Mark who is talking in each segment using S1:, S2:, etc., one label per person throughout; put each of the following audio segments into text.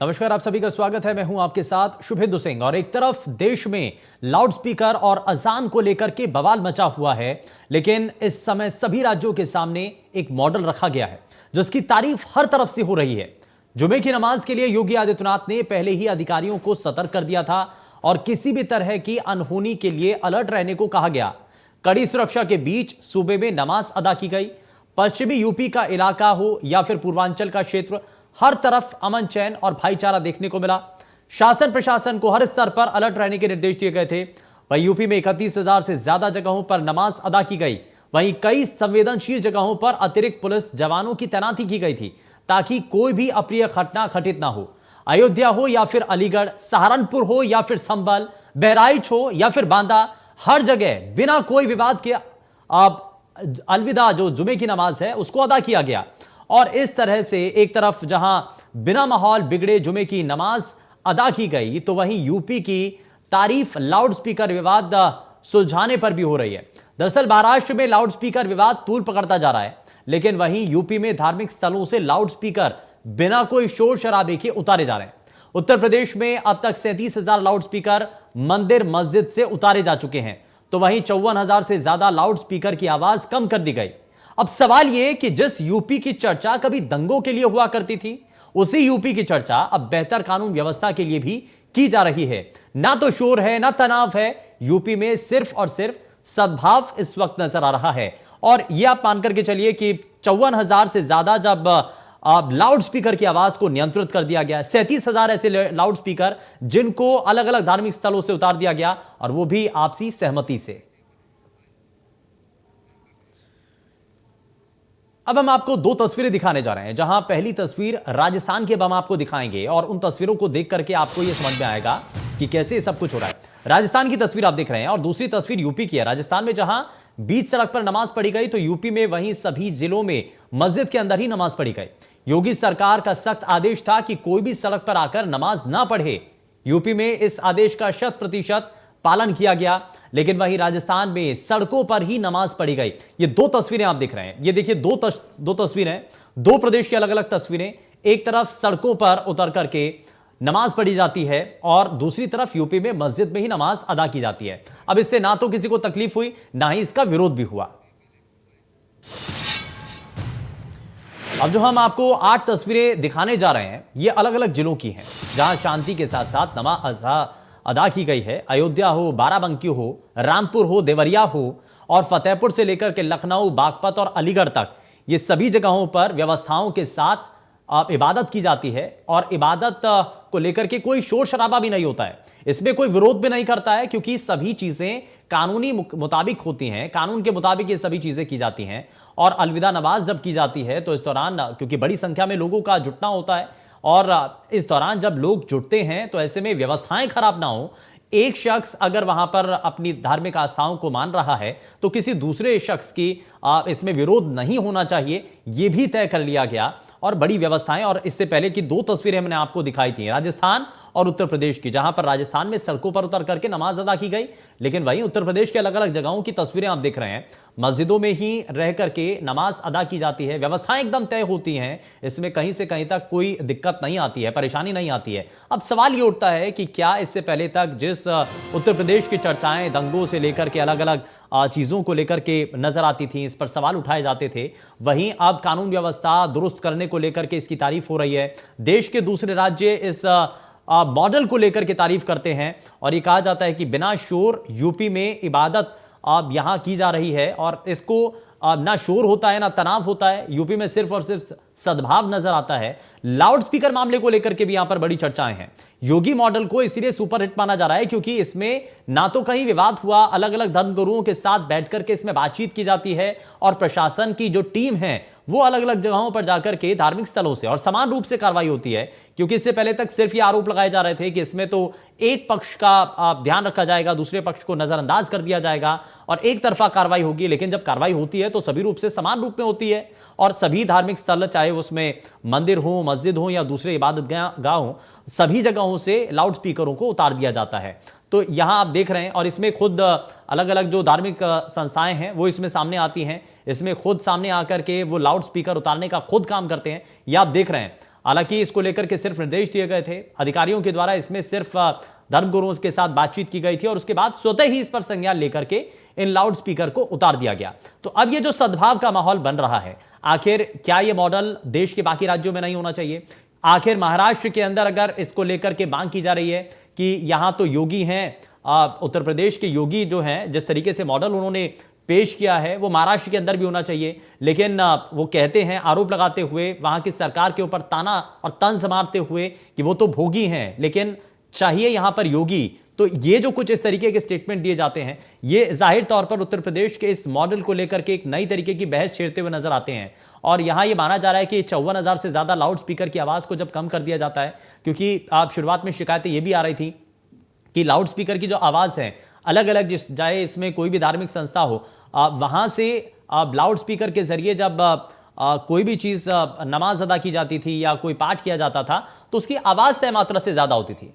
S1: नमस्कार, आप सभी का स्वागत है। मैं हूं आपके साथ शुभेंदु सिंह। और एक तरफ देश में लाउडस्पीकर और अजान को लेकर के बवाल मचा हुआ है, लेकिन इस समय सभी राज्यों के सामने एक मॉडल रखा गया है जिसकी तारीफ हर तरफ से हो रही है। जुमे की नमाज के लिए योगी आदित्यनाथ ने पहले ही अधिकारियों को सतर्क कर दिया था और किसी भी तरह की अनहोनी के लिए अलर्ट रहने को कहा गया। कड़ी सुरक्षा के बीच सूबे में नमाज अदा की गई। पश्चिमी यूपी का इलाका हो या फिर पूर्वांचल का क्षेत्र, हर तरफ अमन चैन और भाईचारा देखने को मिला। शासन प्रशासन को हर स्तर पर अलर्ट रहने के निर्देश दिए गए थे। वहीं यूपी में 31,000 से ज्यादा जगहों पर नमाज अदा की गई। वहीं कई संवेदनशील जगहों पर अतिरिक्त पुलिस जवानों की तैनाती की गई थी ताकि कोई भी अप्रिय घटना घटित ना हो। अयोध्या हो या फिर अलीगढ़, सहारनपुर हो या फिर संभल, बहराइच हो या फिर बांदा, हर जगह बिना कोई विवाद के अलविदा जो जुमे की नमाज है उसको अदा किया गया। और इस तरह से एक तरफ जहां बिना माहौल बिगड़े जुमे की नमाज अदा की गई, तो वहीं यूपी की तारीफ लाउडस्पीकर विवाद सुलझाने पर भी हो रही है। दरअसल महाराष्ट्र में लाउडस्पीकर विवाद तूल पकड़ता जा रहा है, लेकिन वहीं यूपी में धार्मिक स्थलों से लाउडस्पीकर बिना कोई शोर शराबे के उतारे जा रहे हैं। उत्तर प्रदेश में अब तक 37,000 लाउडस्पीकर मंदिर मस्जिद से उतारे जा चुके हैं, तो वहीं 54,000 से ज्यादा लाउडस्पीकर की आवाज कम कर दी गई। अब सवाल यह कि जिस यूपी की चर्चा कभी दंगों के लिए हुआ करती थी, उसी यूपी की चर्चा अब बेहतर कानून व्यवस्था के लिए भी की जा रही है। ना तो शोर है, ना तनाव है, यूपी में सिर्फ और सिर्फ सद्भाव इस वक्त नजर आ रहा है। और यह आप मान करके चलिए कि 54,000 से ज्यादा जब लाउड स्पीकर की आवाज को नियंत्रित कर दिया गया, 37,000 ऐसे लाउड स्पीकर जिनको अलग अलग धार्मिक स्थलों से उतार दिया गया, और वो भी आपसी सहमति से। अब हम आपको दो तस्वीरें दिखाने जा रहे हैं, जहां पहली तस्वीर राजस्थान की अब हम आपको दिखाएंगे और उन तस्वीरों को देख करके आपको यह समझ में आएगा कि कैसे सब कुछ हो रहा है। राजस्थान की तस्वीर आप देख रहे हैं और दूसरी तस्वीर यूपी की है। राजस्थान में जहां बीच सड़क पर नमाज पढ़ी गई, तो यूपी में वहीं सभी जिलों में मस्जिद के अंदर ही नमाज पढ़ी गई। योगी सरकार का सख्त आदेश था कि कोई भी सड़क पर आकर नमाज ना पढ़े। यूपी में इस आदेश का 100% पालन किया गया, लेकिन वहीं राजस्थान में सड़कों पर ही नमाज पढ़ी गई। ये दो तस्वीरें आप दिख रहे हैं, ये देखिए दो तस्वीरें, दो प्रदेश की अलग अलग तस्वीरें। एक तरफ सड़कों पर उतर करके नमाज पढ़ी जाती है और दूसरी तरफ यूपी में मस्जिद में ही नमाज अदा की जाती है। अब इससे ना तो किसी को तकलीफ हुई, ना ही इसका विरोध भी हुआ। अब जो हम आपको 8 तस्वीरें दिखाने जा रहे हैं, ये अलग अलग जिलों की हैं, जहां शांति के साथ साथ नमाज अदा की गई है। अयोध्या हो, बाराबंकी हो, रामपुर हो, देवरिया हो और फतेहपुर से लेकर के लखनऊ, बागपत और अलीगढ़ तक, ये सभी जगहों पर व्यवस्थाओं के साथ इबादत की जाती है। और इबादत को लेकर के कोई शोर शराबा भी नहीं होता है, इसमें कोई विरोध भी नहीं करता है, क्योंकि सभी चीजें कानूनी मुताबिक होती हैं, कानून के मुताबिक ये सभी चीजें की जाती हैं। और अलविदा नमाज जब की जाती है, तो इस दौरान क्योंकि बड़ी संख्या में लोगों का जुटना होता है, और इस दौरान जब लोग जुटते हैं तो ऐसे में व्यवस्थाएं खराब ना हो। एक शख्स अगर वहां पर अपनी धार्मिक आस्थाओं को मान रहा है, तो किसी दूसरे शख्स की इसमें विरोध नहीं होना चाहिए, यह भी तय कर लिया गया। और बड़ी व्यवस्थाएं, और इससे पहले की दो तस्वीरें मैंने आपको दिखाई थी राजस्थान और उत्तर प्रदेश की, जहां पर राजस्थान में सड़कों पर उतर करके नमाज अदा की गई, लेकिन वहीं उत्तर प्रदेश के अलग अलग जगहों की तस्वीरें आप देख रहे हैं, मस्जिदों में ही रह करके नमाज अदा की जाती है। व्यवस्थाएं एकदम तय होती हैं, इसमें कहीं से कहीं तक कोई दिक्कत नहीं आती है, परेशानी नहीं आती है। अब सवाल ये उठता है कि क्या इससे पहले तक जिस उत्तर प्रदेश की चर्चाएं दंगों से लेकर के अलग अलग चीजों को लेकर के नजर आती थी, इस पर सवाल उठाए जाते थे, वहीं अब कानून व्यवस्था दुरुस्त करने को लेकर के इसकी तारीफ हो रही है। देश के दूसरे राज्य इस मॉडल को लेकर के तारीफ करते हैं और ये कहा जाता है कि बिना शोर यूपी में इबादत अब यहां की जा रही है, और इसको ना शोर होता है, ना तनाव होता है। यूपी में सिर्फ और सिर्फ सद्भाव नजर आता है। लाउड स्पीकर मामले को लेकर के भी यहां पर बड़ी चर्चाएं हैं। योगी मॉडल को इसलिए सुपर हिट माना जा रहा है क्योंकि इसमें ना तो कहीं विवाद हुआ, अलग अलग धर्मगुरुओं के साथ बैठकर के इसमें बातचीत की जाती है, और प्रशासन की जो टीम है वो अलग अलग जगहों पर जाकर के धार्मिक स्थलों से और समान रूप से कार्रवाई होती है। क्योंकि इससे पहले तक सिर्फ ये आरोप लगाए जा रहे थे कि इसमें तो एक पक्ष का ध्यान रखा जाएगा, दूसरे पक्ष को नजरअंदाज कर दिया जाएगा और एक तरफा कार्रवाई होगी। लेकिन जब कार्रवाई होती है तो सभी रूप से समान रूप में होती है, और सभी धार्मिक स्थल, चाहे उसमें मंदिर हो, मस्जिद हो या दूसरे इबादत गाह हो, सभी जगहों से लाउड स्पीकरों को उतार दिया जाता है। तो यहां आप देख रहे हैं, और इसमें खुद अलग अलग जो धार्मिक संस्थाएं हैं वो इसमें सामने आती हैं, इसमें खुद सामने आकर के वो लाउड स्पीकर उतारने का खुद काम करते हैं। ये आप देख रहे हैं। हालांकि इसको लेकर के सिर्फ निर्देश दिए गए थे अधिकारियों के द्वारा, इसमें सिर्फ धर्मगुरुओं के साथ बातचीत की गई थी और उसके बाद स्वतः ही इस पर संज्ञान लेकर के इन लाउड स्पीकर को उतार दिया गया। तो अब ये जो सद्भाव का माहौल बन रहा है, आखिर क्या ये मॉडल देश के बाकी राज्यों में नहीं होना चाहिए? आखिर महाराष्ट्र के अंदर अगर इसको लेकर के मांग की जा रही है कि यहां तो योगी हैं, उत्तर प्रदेश के योगी जो हैं, जिस तरीके से मॉडल उन्होंने पेश किया है वो महाराष्ट्र के अंदर भी होना चाहिए, लेकिन वो कहते हैं, आरोप लगाते हुए वहां की सरकार के ऊपर ताना और तंज मारते हुए कि वो तो भोगी हैं लेकिन चाहिए यहां पर योगी। तो ये जो कुछ इस तरीके के स्टेटमेंट दिए जाते हैं, ये जाहिर तौर पर उत्तर प्रदेश के इस मॉडल को लेकर के एक नई तरीके की बहस छेड़ते हुए नजर आते हैं। और यहां ये माना जा रहा है कि 54,000 से ज्यादा लाउड स्पीकर की आवाज को जब कम कर दिया जाता है, क्योंकि आप शुरुआत में शिकायतें ये भी आ रही थी कि लाउड स्पीकर की जो आवाज है अलग अलग, जिस चाहे इसमें कोई भी धार्मिक संस्था हो, वहां से लाउड स्पीकर के जरिए जब कोई भी चीज नमाज अदा की जाती थी या कोई पाठ किया जाता था तो उसकी आवाज तय मात्रा से ज्यादा होती थी।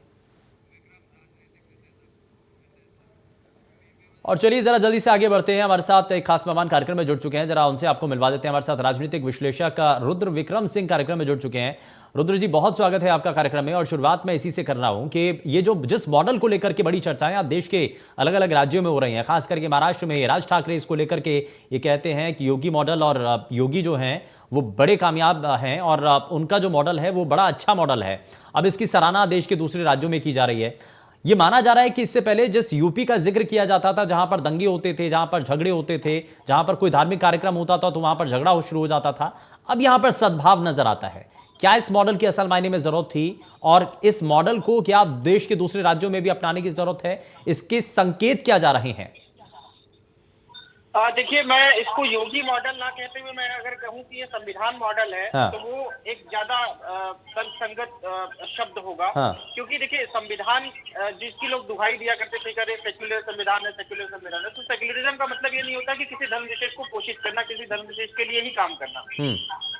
S1: और चलिए जरा जल्दी से आगे बढ़ते हैं, हमारे साथ एक खास मेहमान कार्यक्रम में जुड़ चुके हैं, जरा उनसे आपको मिलवा देते हैं। हमारे साथ राजनीतिक विश्लेषक रुद्र विक्रम सिंह कार्यक्रम में जुड़ चुके हैं। रुद्र जी, बहुत स्वागत है आपका कार्यक्रम में। और शुरुआत में इसी से कर रहा हूं कि ये जो जिस मॉडल को लेकर के बड़ी चर्चाएं आप देश के अलग अलग राज्यों में हो रही हैं, खास करके महाराष्ट्र में राज ठाकरे इसको लेकर के ये कहते हैं कि योगी मॉडल और योगी जो हैं वो बड़े कामयाब हैं और उनका जो मॉडल है वो बड़ा अच्छा मॉडल है। अब इसकी सराहना देश के दूसरे राज्यों में की जा रही है। ये माना जा रहा है कि इससे पहले जिस यूपी का जिक्र किया जाता था, जहां पर दंगे होते थे, जहां पर झगड़े होते थे, जहां पर कोई धार्मिक कार्यक्रम होता था तो वहां पर झगड़ा शुरू हो जाता था, अब यहां पर सद्भाव नजर आता है। क्या इस मॉडल की असल मायने में जरूरत थी और इस मॉडल को क्या देश के दूसरे राज्यों में भी अपनाने की जरूरत है? इसके संकेत क्या जा रहे हैं?
S2: देखिए, मैं इसको योगी मॉडल ना कहते हुए मैं अगर कहूं कि ये संविधान मॉडल है,
S1: हाँ।
S2: तो वो एक ज्यादा तर्कसंगत शब्द होगा।
S1: हाँ।
S2: क्योंकि देखिए, संविधान जिसकी लोग दुहाई दिया करते थे, करे सेक्युलर संविधान है, सेक्युलर संविधान है, तो सेक्युलरिज्म का मतलब ये नहीं होता कि किसी धर्म विशेष को पोषित करना, किसी धर्म विशेष के लिए ही काम करना।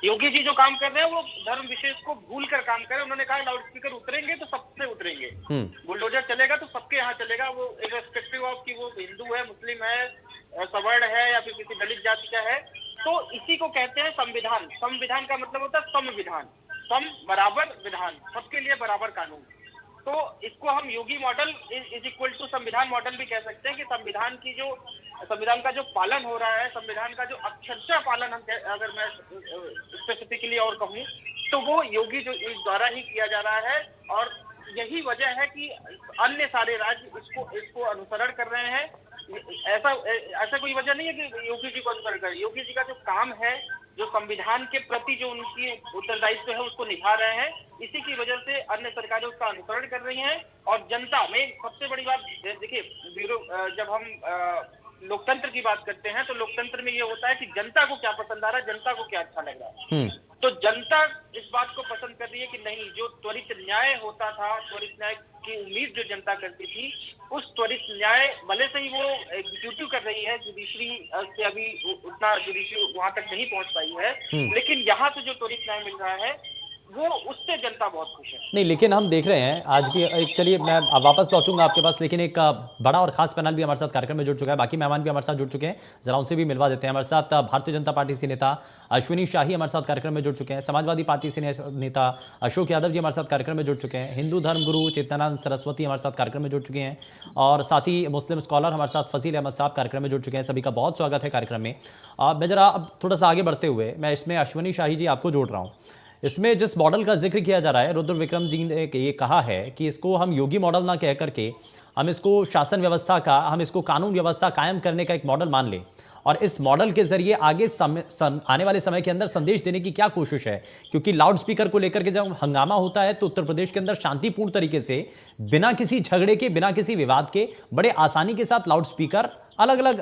S2: योगी जी जो काम कर रहे हैं वो धर्म विशेष को भूल कर काम कर रहे हैं। उन्होंने कहा लाउड स्पीकर उतरेंगे तो सबसे उतरेंगे, बुलडोजर चलेगा तो सबके यहाँ चलेगा, वो इर्रेस्पेक्टिव ऑफ कि वो हिंदू है, मुस्लिम है, सवर्ण है या फिर किसी दलित जाति का है। तो इसी को कहते हैं संविधान। संविधान का मतलब होता है संविधान, सम बराबर विधान, सबके लिए बराबर कानून। तो इसको हम योगी मॉडल इज इक्वल टू संविधान मॉडल भी कह सकते हैं कि संविधान का जो पालन हो रहा है, संविधान का जो अक्षरशः पालन हम अगर मैं स्पेसिफिकली और कहूँ तो वो योगी जो इस द्वारा ही किया जा रहा है। और यही वजह है कि अन्य सारे राज्य इसको अनुसरण कर रहे हैं। ऐसा कोई वजह नहीं है कि योगी जी को अनुसरण करें। योगी जी का जो काम है, जो संविधान के प्रति जो उनकी उत्तरदायित्व है उसको निभा रहे हैं, इसी की वजह से अन्य सरकारें उसका अनुसरण कर रही हैं। और जनता में सबसे बड़ी बात देखिए, जब हम लोकतंत्र की बात करते हैं तो लोकतंत्र में ये होता है कि जनता को क्या पसंद आ रहा है, जनता को क्या अच्छा लग रहा है। तो जनता इस बात को पसंद कर रही है कि नहीं, जो त्वरित न्याय होता था, त्वरित न्याय की उम्मीद जो जनता करती थी, उस त्वरित न्याय भले से ही वो एग्जीक्यूटिव कर रही है, जुडिशरी से अभी उतना जुडिशरी वहां तक नहीं पहुंच पाई है, लेकिन यहाँ से जो त्वरित न्याय मिल रहा है वो उससे जनता बहुत खुश है।
S1: नहीं, लेकिन हम देख रहे हैं आज भी एक, चलिए मैं वापस लौटूंगा आपके पास, लेकिन एक बड़ा और खास पैनल भी हमारे साथ कार्यक्रम में जुड़ चुका है, बाकी मेहमान भी हमारे साथ जुड़ चुके हैं, जरा उनसे भी मिलवा देते हैं। हमारे साथ भारतीय जनता पार्टी से नेता अश्विनी शाही हमारे साथ कार्यक्रम में जुड़ चुके हैं, समाजवादी पार्टी से नेता अशोक यादव जी हमारे साथ कार्यक्रम में जुड़ चुके हैं, हिंदू धर्म गुरु चेतनानंद सरस्वती हमारे साथ कार्यक्रम में जुड़ चुके हैं, और साथ ही मुस्लिम स्कॉलर हमारे साथ फजील अहमद साहब कार्यक्रम में जुड़ चुके हैं। सभी का बहुत स्वागत है कार्यक्रम में। मैं जरा अब थोड़ा सा आगे बढ़ते हुए मैं इसमें अश्विनी शाही जी आपको जोड़ रहा हूँ। इसमें जिस मॉडल का जिक्र किया जा रहा है, रुद्र विक्रम जी ने ये कहा है कि इसको हम योगी मॉडल ना कह करके हम इसको शासन व्यवस्था का, हम इसको कानून व्यवस्था कायम करने का एक मॉडल मान लें, और इस मॉडल के जरिए आगे आने वाले समय के अंदर संदेश देने की क्या कोशिश है। क्योंकि लाउड स्पीकर को लेकर के जब हंगामा होता है तो उत्तर प्रदेश के अंदर शांतिपूर्ण तरीके से, बिना किसी झगड़े के, बिना किसी विवाद के, बड़े आसानी के साथ लाउड स्पीकर अलग अलग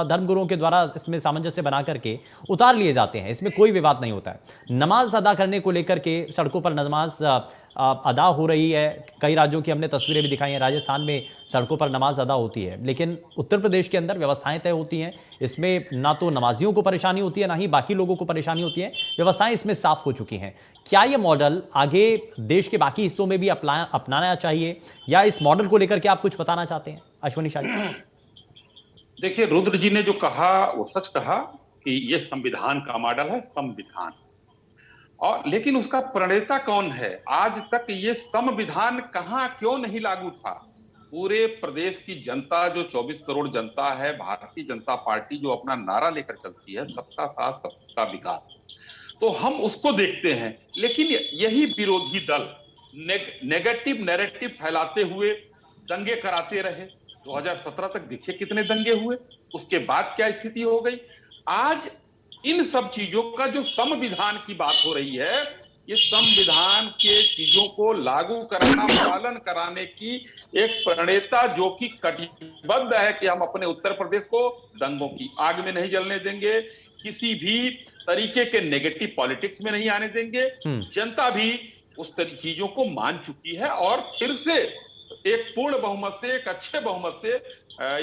S1: धर्मगुरुओं के द्वारा इसमें सामंजस्य बना करके उतार लिए जाते हैं, इसमें कोई विवाद नहीं होता है। नमाज अदा करने को लेकर के सड़कों पर नमाज अदा हो रही है, कई राज्यों की हमने तस्वीरें भी दिखाई हैं, राजस्थान में सड़कों पर नमाज अदा होती है, लेकिन उत्तर प्रदेश के अंदर व्यवस्थाएं तय होती हैं, इसमें ना तो नमाजियों को परेशानी होती है, ना ही बाकी लोगों को परेशानी होती है, व्यवस्थाएं इसमें साफ हो चुकी हैं। क्या ये मॉडल आगे देश के बाकी हिस्सों में भी अपनाना चाहिए, या इस मॉडल को लेकर के आप कुछ बताना चाहते हैं अश्विनी शाही?
S3: देखिए, रुद्र जी ने जो कहा वो सच कहा कि ये संविधान का मॉडल है, संविधान। और लेकिन उसका प्रणेता कौन है? आज तक ये संविधान कहाँ क्यों नहीं लागू था? पूरे प्रदेश की जनता, जो 24 करोड़ जनता है, भारतीय जनता पार्टी जो अपना नारा लेकर चलती है, सबका साथ सबका विकास, तो हम उसको देखते हैं। लेकिन यही विरोधी दल नेगेटिव नैरेटिव फैलाते हुए दंगे कराते रहे। 2017 तक देखिए कितने दंगे हुए, उसके बाद क्या स्थिति हो गई। आज इन सब चीजों का जो संविधान की बात हो रही है, ये संविधान के चीजों को लागू कराना, पालन कराने की एक प्रणेता जो कि कटिबद्ध है कि हम अपने उत्तर प्रदेश को दंगों की आग में नहीं जलने देंगे, किसी भी तरीके के नेगेटिव पॉलिटिक्स में नहीं आने देंगे। जनता भी उस चीजों को मान चुकी है और फिर से एक पूर्ण बहुमत से, एक अच्छे बहुमत से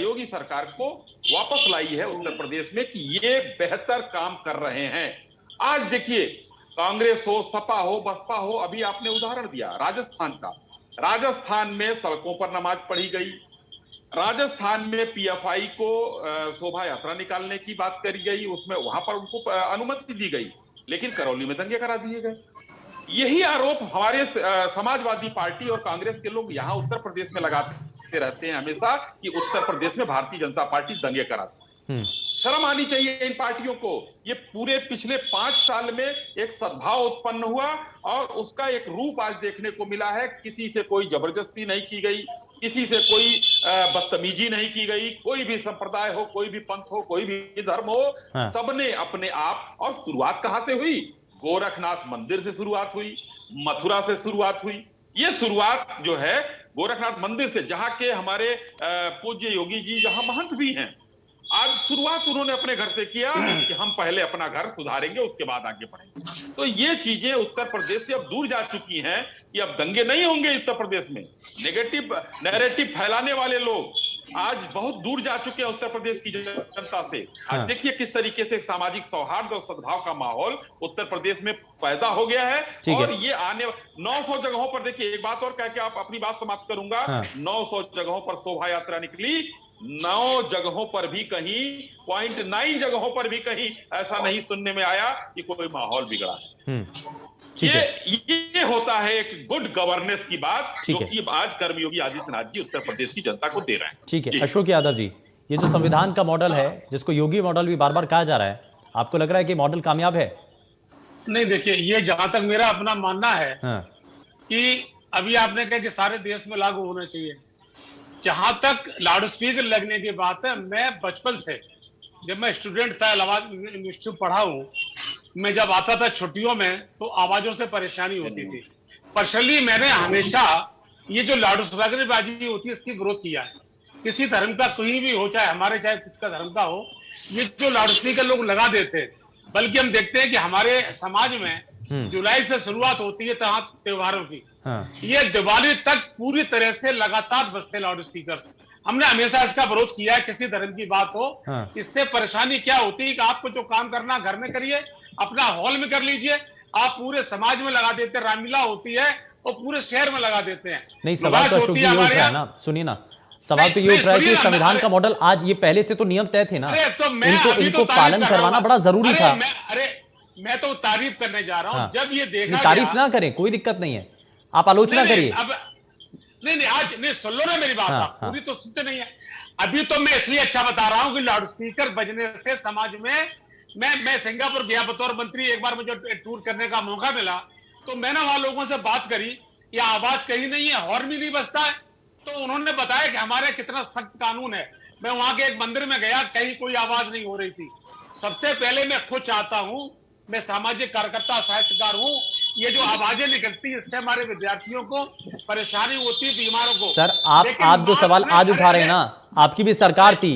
S3: योगी सरकार को वापस लाई है उत्तर प्रदेश में कि ये बेहतर काम कर रहे हैं। आज देखिए, कांग्रेस हो, सपा हो, बसपा हो, अभी आपने उदाहरण दिया राजस्थान का। राजस्थान में सड़कों पर नमाज पढ़ी गई, राजस्थान में पीएफआई को शोभा यात्रा निकालने की बात करी गई, उसमें वहां पर उनको अनुमति दी गई, लेकिन करौली में दंगे करा दिए गए। यही आरोप हमारे समाजवादी पार्टी और कांग्रेस के लोग यहां उत्तर प्रदेश में लगाते रहते हैं हमेशा कि उत्तर प्रदेश में भारतीय जनता पार्टी दंगे कराती है। शर्म आनी चाहिए इन पार्टियों को। ये पूरे पिछले 5 साल में एक सद्भाव उत्पन्न हुआ और उसका एक रूप आज देखने को मिला है। किसी से कोई जबरदस्ती नहीं की गई, किसी से कोई बदतमीजी नहीं की गई, कोई भी संप्रदाय हो, कोई भी पंथ हो, कोई भी धर्म हो, सबने अपने आप। और शुरुआत कहां से हुई? गोरखनाथ मंदिर से शुरुआत हुई, मथुरा से शुरुआत हुई। ये शुरुआत जो है गोरखनाथ मंदिर से, जहां के हमारे पूज्य योगी जी जहां महंत भी हैं, आज शुरुआत उन्होंने अपने घर से किया कि हम पहले अपना घर सुधारेंगे, उसके बाद आगे बढ़ेंगे। तो ये चीजें उत्तर प्रदेश से अब दूर जा चुकी हैं कि अब दंगे नहीं होंगे उत्तर प्रदेश में। नेगेटिव नैरेटिव फैलाने वाले लोग आज बहुत दूर जा चुके हैं उत्तर प्रदेश की जनता से। आज देखिए किस तरीके से सामाजिक सौहार्द और सद्भाव का माहौल उत्तर प्रदेश में पैदा हो गया है। और ये आने 900 जगहों पर, देखिए एक बात और कह के आप अपनी बात समाप्त करूंगा। 900 जगहों पर शोभा यात्रा निकली, 9 जगहों पर भी कहीं 0.9 जगहों पर भी कहीं ऐसा नहीं सुनने में आया कि कोई माहौल बिगड़ा है। ये होता है एक गुड गवर्नेंस की बात, जो कि आज कर्मयोगी आदित्यनाथ जी उत्तर प्रदेश की जनता को दे रहे हैं।
S1: ठीक है अशोक यादव जी, ये जो संविधान का मॉडल है, जिसको योगी मॉडल भी बार बार कहा जा रहा है, आपको लग रहा है कि मॉडल कामयाब है?
S4: नहीं, देखिए ये जहां तक मेरा अपना मानना है कि अभी आपने कहा कि सारे देश में लागू होना चाहिए। जहां तक लाउड स्पीकर लगने की बात है, मैं बचपन से, जब मैं स्टूडेंट था, इलाहाबाद यूनिवर्सिटी पढ़ा हूं, मैं जब आता था छुट्टियों में तो आवाजों से परेशानी होती थी। पर्सनली मैंने हमेशा ये जो लाउड स्पीकर बाजी होती है इसकी विरोध किया है। किसी धर्म का कोई भी हो, चाहे हमारे चाहे किसका धर्म का हो, ये जो लाउड स्पीकर लोग लगा देते हैं, बल्कि हम देखते हैं कि हमारे समाज में जुलाई से शुरुआत होती है त्योहारों की, ये दिवाली तक पूरी तरह से लगातार बजते लाउड स्पीकर। हमने हमेशा इसका विरोध किया है, किसी धर्म की बात हो। इससे परेशानी क्या होती है कि आपको जो काम करना घर में करिए, अपना हॉल में कर लीजिए, आप पूरे समाज में लगा देते हैं। रामलीला होती है और पूरे शहर में लगा देते हैं।
S1: नहीं, सवाल तो अशोक जी ये उठ रहा है ना, सुनिए ना, सवाल तो ये उठ रहा है कि संविधान का मॉडल आज, ये पहले से तो नियम तय थे ना, इनको पालन करवाना बड़ा जरूरी था।
S4: अरे मैं तो तारीफ करने जा रहा हूँ। जब ये देखा,
S1: तारीफ ना करें, कोई दिक्कत नहीं है, आप आलोचना करिए।
S4: नहीं, आज नहीं, सुन लो ना मेरी बात, पूरी तो सुनते नहीं है। अभी तो मैं इसलिए अच्छा बता रहा हूं कि लाउड स्पीकर बजने से समाज में, मैं सिंगापुर गया बतौर मंत्री, एक बार मुझे टूर करने का मौका मिला, तो मैंने वहां लोगों से बात करी, ये आवाज कहीं नहीं है, हॉर्न भी नहीं बजता है। तो उन्होंने बताया कि हमारे कितना सख्त कानून है। मैं वहां के एक मंदिर में गया, कहीं कोई आवाज नहीं हो रही थी। सबसे पहले मैं खुद चाहता हूं, मैं सामाजिक कार्यकर्ता साहित्यकार हूं, ये जो आवाजें निकलती है इससे हमारे विद्यार्थियों को परेशानी होती है, बीमारों को।
S1: सर आप जो सवाल आज उठा रहे हैं ना, आपकी भी सरकार थी,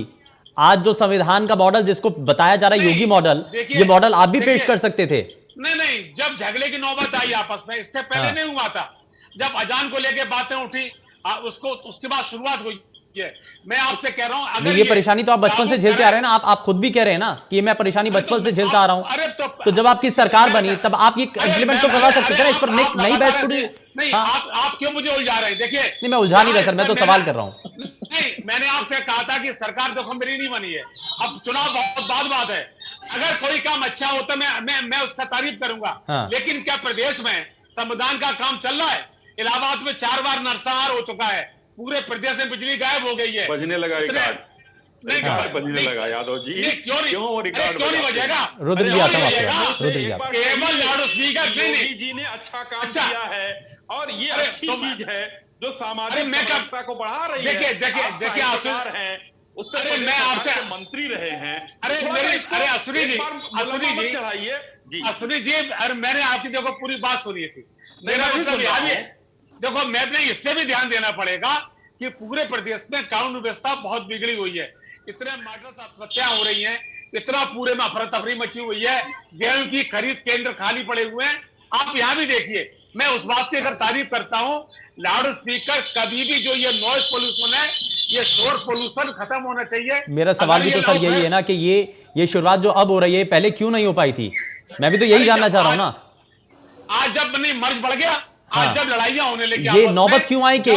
S1: आज जो संविधान का मॉडल जिसको बताया जा रहा है योगी मॉडल, ये मॉडल आप भी पेश कर सकते थे।
S4: नहीं, जब झगड़े की नौबत आई आपस में, इससे पहले नहीं हुआ था। जब अजान को लेकर बातें उठी, उसके बाद शुरुआत हुई है। मैं आपसे कह रहा हूं, अगर
S1: ये परेशानी तो आप बचपन से झेलते आ रहे हैं ना, आप खुद भी कह रहे हैं ना कि मैं परेशानी बचपन से झेलता आ रहा हूं। तो जब आपकी सरकार बनी तब आप ये इम्प्लीमेंट तो करवा सकते थे ना, इस पर नई बैच थोड़ी।
S4: नहीं, आप क्यों मुझे उलझा रहे हैं? देखिए,
S1: नहीं, मैं उलझा नहीं रहा सर, मैं तो सवाल कर रहा हूं।
S4: नहीं, मैंने आपसे कहा था कि सरकार देखो मेरी नहीं बनी है, अब चुनाव बहुत बाद बात है। अगर कोई काम अच्छा हो तो मैं उसका तारीफ करूंगा।
S1: हाँ।
S4: लेकिन क्या प्रदेश में संविधान का काम चल रहा है? इलाहाबाद में 4 बार नरसंहार हो चुका है, पूरे प्रदेश में बिजली गायब हो गई है।
S3: बजने लगा रिकॉर्ड,
S4: नहीं
S3: बजने लगा यादव जी।
S4: क्यों नहीं बजेगा?
S1: रुद्र जी आता हूं आपसे, रुद्र जी
S3: एक बार
S4: केवल लाउड स्पीकर
S3: योगी जी ने अच्छा काम किया है और ये अच्छी चीज है जो सामाजिक समरसता को बढ़ा रही है।
S4: देखिए
S3: सरकार है,
S4: अरे मैं आपसे
S3: मंत्री रहे हैं।
S4: अरे अश्विनी जी
S3: चढ़ाइए
S4: अश्विनी जी, अरे मैंने आपकी देखो पूरी बात सुनी थी। मेरा मतलब यह है, देखो मैं अपने इस पे भी ध्यान देना पड़ेगा कि पूरे प्रदेश में कानून व्यवस्था बहुत बिगड़ी हुई है। इतने मर्डर आत्महत्या हो रही हैं, इतना पूरे में अफरा तफरी मची हुई है, गेहूं की खरीद केंद्र खाली पड़े हुए हैं। आप यहाँ भी देखिए, मैं उस बात की अगर तारीफ करता हूँ, लाउड स्पीकर कभी भी जो ये नॉइज पोल्यूशन है, ये शोर पोल्यूशन खत्म होना चाहिए।
S1: मेरा सवाल भी तो सर यही है ना कि ये शुरुआत जो अब हो रही है पहले क्यों नहीं हो पाई थी? मैं भी तो यही जानना चाह रहा हूँ ना।
S4: आज जब नहीं मर्ज बढ़ गया, आज
S1: हाँ।
S4: जब लड़ाइयां होने लगी,
S1: ये नौबत क्यों आई कि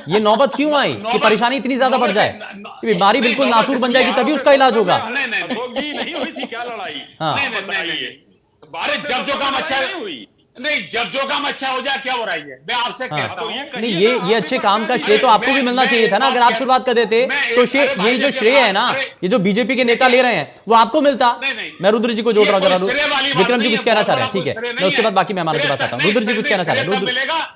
S1: ये नौबत क्यों आई कि परेशानी इतनी ज्यादा बढ़ जाए, बीमारी बिल्कुल नासूर बन जाएगी तभी उसका इलाज होगा?
S3: नहीं हुई थी क्या लड़ाई?
S1: हाँ।
S4: अरे जब जो काम अच्छा हुई नहीं, जब जो काम अच्छा हो जाए क्या हो रहा है? मैं आपसे कहता हूँ
S1: नहीं, ये अच्छे काम का श्रेय तो आपको भी मिलना चाहिए था ना। अगर आप शुरुआत कर देते तो ये जो श्रेय है ना, ये जो बीजेपी के नेता ले रहे हैं वो आपको मिलता। मैं रुद्र जी को जोड़ रहा हूँ जरा। विक्रम जी कुछ कहना चाह रहे हैं, ठीक है, मैं उसके बाद बाकी मेहमानों के पास आता हूँ। रुद्र जी कुछ कहना चाह रहे हैं,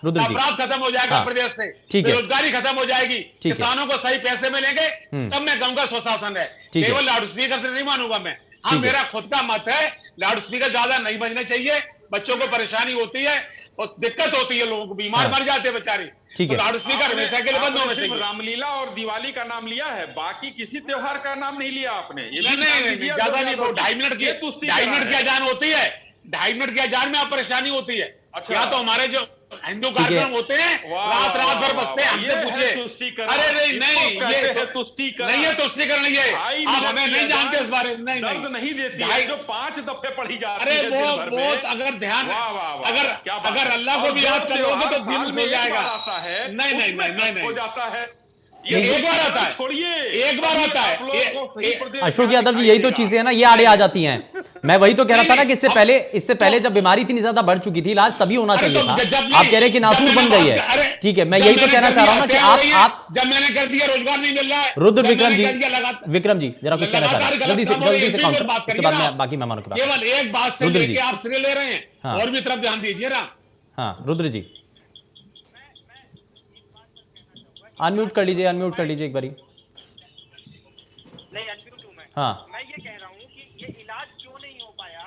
S1: रुद्र जी।
S4: अपराध खत्म हो जाएगा प्रदेश से,
S1: ठीक है,
S4: बेरोजगारी खत्म हो जाएगी, किसानों को सही पैसे मिलेंगे, तब मैं कहूंगा स्वशासन है। केवल लाउड स्पीकर से नहीं मानूंगा मैं। हाँ, मेरा खुद का मत है, लाउड स्पीकर ज्यादा नहीं बजने चाहिए। बच्चों को परेशानी होती है और दिक्कत होती है, लोगों को बीमार मर जाते हैं बेचारे।
S1: ठीक है,
S4: लाउड स्पीकर हमेशा के लिए बंद होना चाहिए।
S3: रामलीला और दिवाली का नाम लिया है, बाकी किसी त्योहार का नाम नहीं लिया आपने।
S4: नहीं, ज्यादा नहीं, वो 2.5 मिनट की अजान होती है, 2.5 मिनट की अजान में आप परेशानी होती है। या तो हमारे जो हिंदू कार्यक्रम होते हैं रात भर बसते हैं, हमसे पूछे। अरे नहीं, ये तुष्टिकरण नहीं है, आप हमें नहीं जानते इस बारे में।
S3: नहीं देती जो 5 दफे पढ़ी जाती है।
S4: अरे वो बहुत अगर ध्यान, अगर अल्लाह को भी याद कर लोगे तो दिल हो जाएगा। नहीं हो जाता है, एक बार आता है, एक बार आता है।
S1: अशोक यादव जी, यही तो चीजें है ना, ये आड़े आ जाती हैं। मैं वही तो कह रहा था ना कि इससे पहले जब बीमारी इतनी ज्यादा बढ़ चुकी थी, इलाज तभी होना चाहिए था। आप कह रहे हैं कि नासूर बन गई है, ठीक है, मैं यही तो कहना चाह रहा हूँ ना कि आप
S4: जब मैंने कर दिया रोजगार नहीं मिल रहा है।
S1: रुद्र विक्रम जी जरा कुछ कहना चाह रहे हैं, जल्दी से काउंटर, उसके बाद मैं बाकी मेहमानों के पास।
S4: केवल एक बात से लेके आप श्रेय ले रहे हैं, और भी तरफ ध्यान दीजिए ना।
S1: हाँ रुद्र जी, अनम्यूट कर लीजिए एक बारी।
S2: नहीं, अनम्यूट हूं मैं।
S1: हाँ,
S2: मैं ये कह रहा हूँ कि ये इलाज क्यों नहीं हो पाया,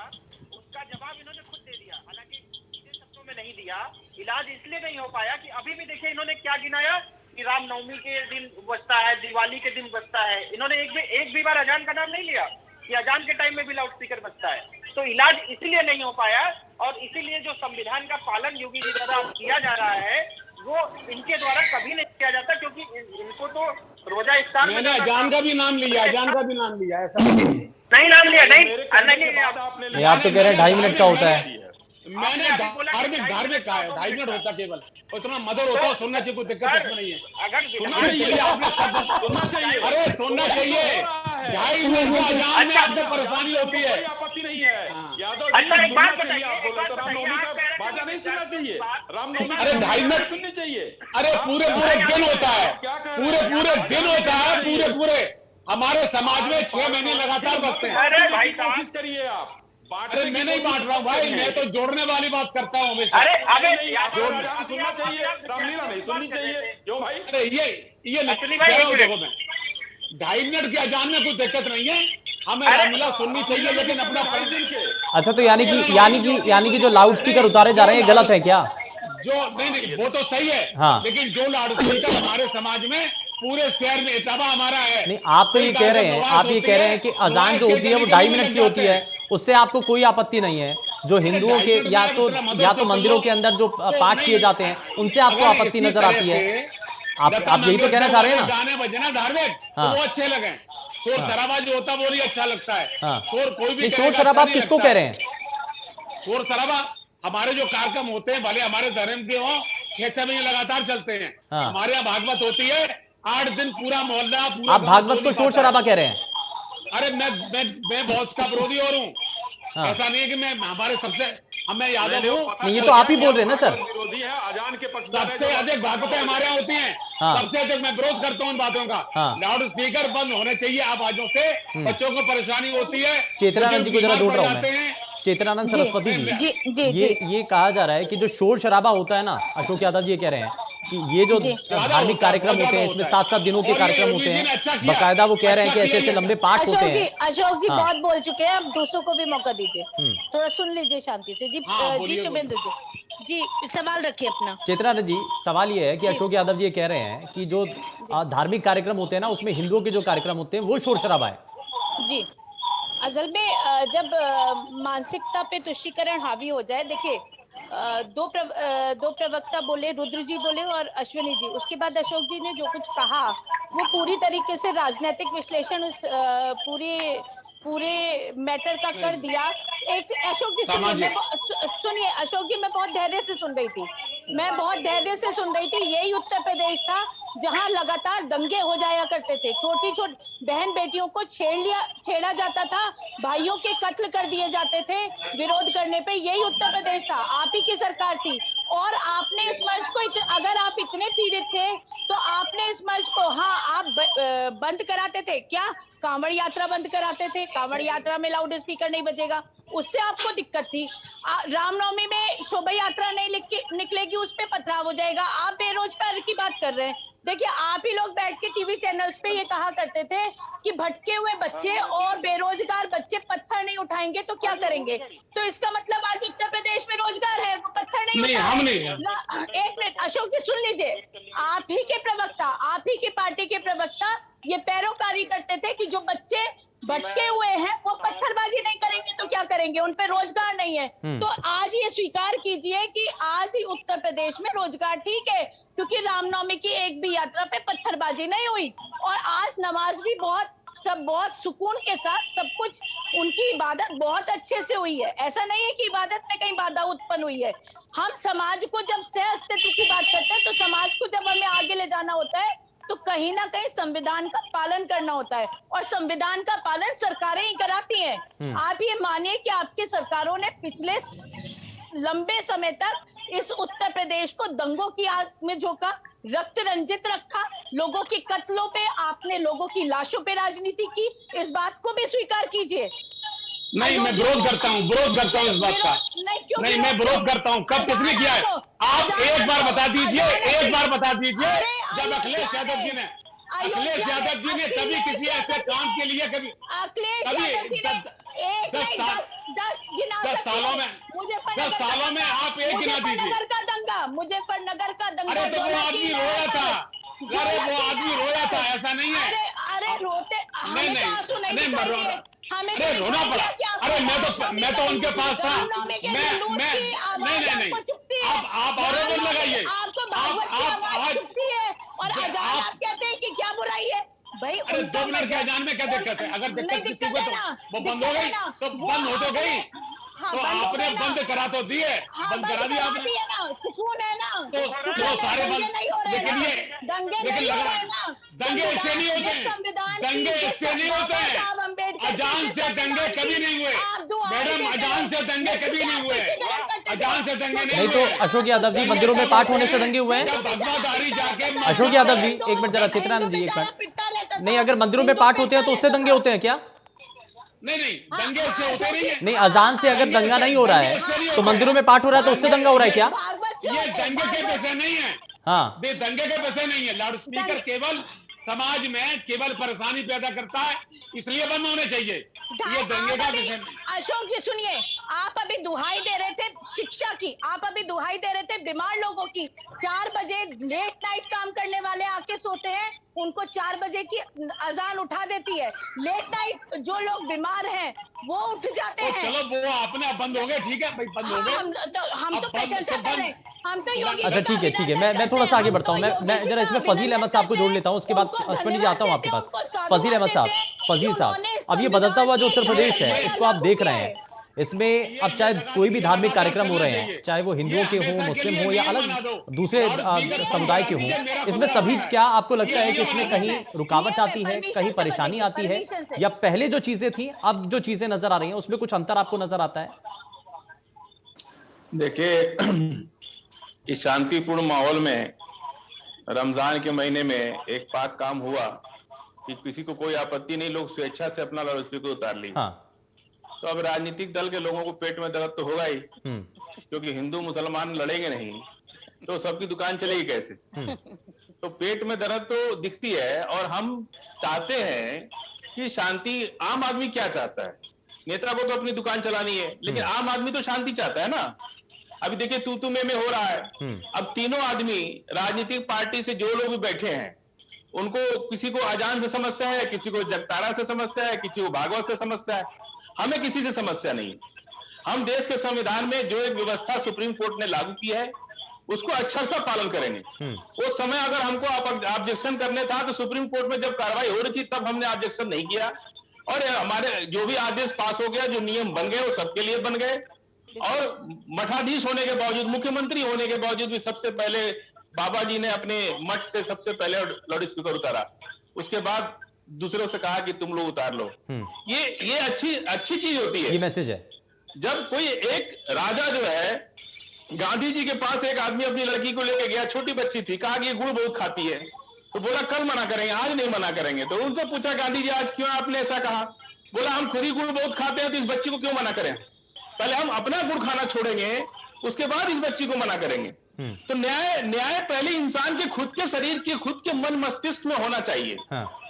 S2: उसका जवाब इन्होंने खुद दे दिया, हालांकि सीधे शब्दों में नहीं दिया। इलाज इसलिए नहीं हो पाया कि अभी भी देखिए इन्होंने क्या गिनाया कि रामनवमी के दिन बजता है, दिवाली के दिन बजता है। इन्होंने एक भी बार अजान का नाम नहीं लिया कि अजान के टाइम में भी लाउड स्पीकर बजता है। तो इलाज इसलिए नहीं हो पाया, और इसीलिए जो संविधान का पालन योगी जी द्वारा किया जा रहा है वो इनके द्वारा कभी नहीं किया जाता, क्योंकि इनको तो रोजा इफ्तार में
S4: मैंने अजान का भी नाम लिया, ऐसा
S2: नहीं नाम लिया, नहीं
S1: आप तो कह रहे हैं 2.5 मिनट का होता है।
S4: मैंने धार्मिक कहा है, 2.5 मिनट होता केवल, उतना मधुर होता है, सुनना चाहिए, कोई दिक्कत उसमें नहीं है।
S2: अगर
S3: सुनना चाहिए आपने, सुनना चाहिए।
S4: अरे सुनना चाहिए, 2.5 मिनट का अजान में आपको परेशानी होती है।
S3: कोई आपत्ति नहीं है यादव जी,
S2: अच्छा एक बात बताइए,
S3: आप बोले तो रामनवमी का बाजा नहीं सुनना चाहिए, रामनवमी
S4: अरे 2.5 मिनट
S3: सुननी चाहिए।
S4: अरे पूरे दिन होता है, पूरे दिन होता है, पूरे हमारे समाज में 6 महीने लगातार बसते हैं।
S2: अरे भाई
S3: कोशिश करिए आप।
S4: अरे मैं नहीं बांट रहा हूँ भाई, मैं तो जोड़ने वाली बात करता हूँ हमेशा।
S2: अरे
S3: सुनना चाहिए, रामलीला नहीं सुननी चाहिए क्यों भाई?
S4: अरे ये देखो, मैं 2.5 मिनट की अजान में कोई दिक्कत नहीं है, हमें रामलीला सुननी चाहिए, लेकिन अपना
S1: अच्छा, तो यानी कि जो लाउड स्पीकर उतारे जा रहे हैं गलत है क्या?
S4: जो नहीं वो तो सही है,
S1: हाँ,
S4: लेकिन जो लाउड स्पीकर हमारे समाज में पूरे शहर में इताबा हमारा है।
S1: नहीं, आप तो ये कह रहे हैं कि अजान जो होती है वो 2.5 मिनट की होती है, उससे आपको कोई आपत्ति नहीं है। जो हिंदुओं के या तो मंदिरों के अंदर जो पाठ किए जाते हैं उनसे आपको आपत्ति नजर आती है। आप यही तो कहना चाह रहे हैं ना?
S4: गाने बजना धार्मिक तो वो अच्छे लगे, शोर शराबा जो होता है वो नहीं अच्छा लगता है। शोर कोई भी,
S1: शोर शराबा आप किसको कह रहे हैं?
S4: शोर शराबा हमारे जो कार्यक्रम होते हैं, भले हमारे धर्म के हो, 6-6 महीने लगातार चलते हैं। हमारे यहाँ भागवत होती है 8 दिन, पूरा मोहल्ला, पूरा।
S1: आप भागवत को शोर शराबा कह रहे हैं?
S4: अरे मैं बहुत का विरोधी और हूँ।
S1: हाँ।
S4: ऐसा नहीं है कि मैं हमारे सबसे मैं यादव हूँ।
S1: नहीं, ये तो आप ही बोल रहे हैं ना सर।
S3: विरोधी है, अजान के पक्ष
S4: सबसे अधिक बातें हमारे यहाँ होती हैं।
S1: हाँ।
S4: सबसे अधिक मैं विरोध करता हूँ इन बातों का।
S1: हाँ।
S4: लाउड स्पीकर बंद होने चाहिए आवाजों से, बच्चों को परेशानी होती है।
S1: चेतनानंद जी को जरा
S4: बुजुर्ग
S1: जोड़
S4: बीमार
S1: रहा हूं
S4: पड़
S1: मैं।
S4: जाते हैं।
S1: चेतनानंद
S5: जी,
S1: सरस्वती
S4: जी,
S5: जी,
S1: ये कहा जा रहा है कि जो शोर शराबा होता है ना, अशोक यादव जी ये कह रहे हैं कि ये जो
S5: जी।
S1: धार्मिक कार्यक्रम होते हैं इसमें 7-7 दिनों के
S4: और ये
S1: कार्यक्रम
S4: योगी
S1: होते
S4: जी ने
S1: हैं,
S4: अच्छा किया।
S1: बकायदा वो कह रहे हैं कि
S4: अच्छा
S1: ऐसे ऐसे
S4: किया ये।
S1: लंबे पाठ होते हैं।
S5: अशोक जी
S1: हाँ।
S5: बहुत बोल चुके हैं, अब दूसरों को भी मौका दीजिए, थोड़ा सुन लीजिए शांति से। जी
S4: हाँ,
S5: जी
S4: बोलिए,
S5: शुभेंदु जी सवाल रखिए अपना।
S1: चेतनानंद जी, सवाल ये है कि अशोक यादव जी ये कह रहे हैं कि जो धार्मिक कार्यक्रम होते हैं ना उसमें हिंदुओं के जो कार्यक्रम होते हैं वो शोर शराबा है।
S5: जी असल में जब मानसिकता पे तुष्टीकरण हावी हो जाए, देखिए दो प्रवक्ता बोले, रुद्र जी बोले और अश्विनी जी, उसके बाद अशोक जी ने जो कुछ कहा वो पूरी तरीके से राजनीतिक विश्लेषण उस पूरे मैटर का कर दिया। एक अशोक जी सुनिए अशोक जी, मैं बहुत धैर्य से सुन रही थी, यही उत्तर प्रदेश था जहां लगातार दंगे हो जाया करते थे, छोटी छोटी बहन बेटियों को छेड़ा जाता था, भाइयों के कत्ल कर दिए जाते थे विरोध करने पे। यही उत्तर प्रदेश था, आप ही की सरकार थी और आपने इस मंच को अगर आप इतने पीड़ित थे तो आपने इस मंच को आप बंद कराते थे क्या? कांवड़ यात्रा बंद कराते थे, कांवड़ यात्रा में लाउड स्पीकर नहीं बजेगा, उससे आपको दिक्कत थी। रामनवमी में शोभा यात्रा नहीं निकलेगी, उस पे पथराव हो जाएगा। आप बेरोजगार की बात कर रहे हैं। देखिए आप ही लोग बैठ के टीवी चैनल्स पे ये कहा करते थे कि भटके हुए बच्चे और बेरोजगार बच्चे पत्थर नहीं उठाएंगे तो क्या करेंगे, तो इसका मतलब आज उत्तर प्रदेश में रोजगार है, वो पत्थर नहीं
S4: हम नहीं।
S5: एक मिनट अशोक जी सुन लीजिए, आप ही के प्रवक्ता, आप ही की पार्टी के प्रवक्ता ये पैरोकारी करते थे कि जो बच्चे भटके हुए हैं वो पत्थरबाजी नहीं करेंगे तो क्या करेंगे, उन पे रोजगार नहीं है। तो आज ये स्वीकार कीजिए कि आज ही उत्तर प्रदेश में रोजगार ठीक है क्योंकि रामनवमी की एक भी यात्रा पे पत्थरबाजी नहीं हुई और आज नमाज भी बहुत सुकून के साथ सब कुछ, उनकी इबादत बहुत अच्छे से हुई है। ऐसा नहीं है कि इबादत में कहीं बाधा उत्पन्न हुई है। हम समाज को जब सह अस्तित्व की बात करते हैं तो समाज को जब हमें आगे ले जाना होता है तो कहीं ना कहीं संविधान का पालन करना होता है और संविधान का पालन सरकारें ही कराती हैं। आप ये मानिए कि आपकी सरकारों ने पिछले लंबे समय तक इस उत्तर प्रदेश को दंगों की आग में झोंका, रक्त रंजित रखा, लोगों के कत्लों पे आपने लोगों की लाशों पे राजनीति की, इस बात को भी स्वीकार कीजिए।
S4: नहीं, मैं विरोध करता हूँ इस बात का। नहीं, मैं विरोध करता हूँ। कब किसने किया है? आप एक बार बता दीजिए जब अखिलेश यादव जी ने कभी किसी ऐसे काम के लिए कभी 10 सालों में आप एक गिना दीजिए।
S5: मुजफ्फरनगर का दंगा,
S4: अरे तो वो आदमी रोया था, ऐसा नहीं है।
S5: अरे रोते
S4: नहीं, अरे रोना पड़ा। अरे मैं तो उनके पास था। नहीं, आप आरोप लगाइए।
S5: और आप कहते हैं कि क्या बुराई है भाई?
S4: अरे 2 मिनट के अजान में क्या दिक्कत है? अगर दिक्कत थी तो वो बंद हो गई, तो बंद हो तो गई। तो आपने बंद करा तो दिए, बंद करा दिया आपने।
S5: सुकून है ना,
S4: तो सारे बंद, लेकिन ये लग रहा है दंगे इससे नहीं होते हैं। अजान से दंगे कभी नहीं हुए मैडम, अजान से दंगे कभी नहीं हुए।
S1: नहीं तो अशोक यादव जी, मंदिरों में पाठ होने से दंगे हुए हैं?
S4: भगवादारी जाके
S1: अशोक यादव जी एक मिनट जरा, चेतनानंद जी एक मिनट। नहीं, अगर मंदिरों में पाठ होते हैं तो उससे दंगे होते हैं क्या?
S4: नहीं, दंगे इससे होते नहीं है।
S1: नहीं, अजान से अगर दंगा नहीं हो रहा है तो मंदिरों में पाठ हो रहा है तो उससे दंगा हो रहा है क्या?
S4: ये दंगे के पैसे नहीं है।
S1: हाँ,
S4: दंगे के पैसे नहीं है। लाउड स्पीकर केवल समाज में केवल परेशानी पैदा करता है, इसलिए बंद होने चाहिए। ये दंगे का विषय नहीं।
S5: अशोक जी सुनिए, आप अभी दुहाई दे रहे थे शिक्षा की, आप अभी दुहाई दे रहे थे बीमार लोगों की। 4 बजे लेट नाइट काम करने वाले आके सोते हैं, उनको 4 बजे की अजान उठा देती है। लेट नाइट जो लोग बीमार हैं वो उठ जाते हैं।
S4: चलो वो आपने बंद हो गए, ठीक है भाई, बंद हो गए।
S5: हम तो प्रशंसा कर रहे हैं, हम तो योगी।
S1: अच्छा ठीक है, मैं थोड़ा सा आगे बढ़ता हूँ। मैं जरा इसमें फजील अहमद साहब को जोड़ लेता हूँ, उसके बाद अश्विनी जी आता हूँ आपके पास। फजील अहमद साहब, अब ये बदलता हुआ जो उत्तर प्रदेश है इसको आप देख रहे हैं, इसमें अब चाहे कोई भी धार्मिक कार्यक्रम हो रहे हैं, चाहे वो हिंदुओं के हों, मुस्लिम हो या अलग दूसरे समुदाय के हों, इसमें सभी क्या आपको लगता है कि इसमें कहीं रुकावट आती है, कहीं परेशानी आती है, या पहले जो चीजें थी अब जो चीजें नजर आ रही हैं उसमें कुछ अंतर आपको नजर आता है?
S6: देखिए, इस शांतिपूर्ण माहौल में रमजान के महीने में एक पाक काम हुआ कि किसी को कोई आपत्ति नहीं, लोग स्वेच्छा से अपना लाउड स्पीकर उतार लिए।
S1: हाँ।
S6: तो अब राजनीतिक दल के लोगों को पेट में दर्द तो होगा ही, क्योंकि हिंदू मुसलमान लड़ेंगे नहीं तो सबकी दुकान चलेगी कैसे। तो पेट में दर्द तो दिखती है, और हम चाहते हैं कि शांति। आम आदमी क्या चाहता है? नेता को तो अपनी दुकान चलानी है, लेकिन आम आदमी तो शांति चाहता है ना। अभी देखिए तू में हो रहा है। अब तीनों आदमी राजनीतिक पार्टी से जो लोग भी बैठे हैं, उनको किसी को अजान से समस्या है, किसी को जगतारा से समस्या है, किसी को भागवत से समस्या है। हमें किसी से समस्या नहीं। हम देश के संविधान में जो एक व्यवस्था सुप्रीम कोर्ट ने लागू की है उसको अच्छा सा पालन करेंगे। उस समय अगर हमको ऑब्जेक्शन करने था तो सुप्रीम कोर्ट में जब कार्रवाई हो रही थी तब हमने ऑब्जेक्शन नहीं किया, और हमारे जो भी आदेश पास हो गया, जो नियम बन गए वो सबके लिए बन गए। और मठाधीश होने के बावजूद, मुख्यमंत्री होने के बावजूद भी सबसे पहले बाबा जी ने अपने मठ से सबसे पहले लाउड स्पीकर उतारा, उसके बाद दूसरों से कहा कि तुम लोग उतार लो। ये अच्छी चीज होती है,
S1: ये मैसेज है।
S6: जब कोई एक राजा जो है, गांधी जी के पास एक आदमी अपनी लड़की को लेके गया, छोटी बच्ची थी, कहा कि ये गुड़ बहुत खाती है, तो बोला कल मना करेंगे, आज नहीं मना करेंगे। तो उनसे पूछा गांधी जी आज क्यों आपने ऐसा कहा? बोला हम खुद ही गुड़ बहुत खाते हैं, तो इस बच्ची को क्यों मना करें? पहले हम अपना गुड़ खाना छोड़ेंगे, उसके बाद इस बच्ची को मना करेंगे। तो न्याय पहले इंसान के खुद के शरीर के, खुद के मन मस्तिष्क में होना चाहिए।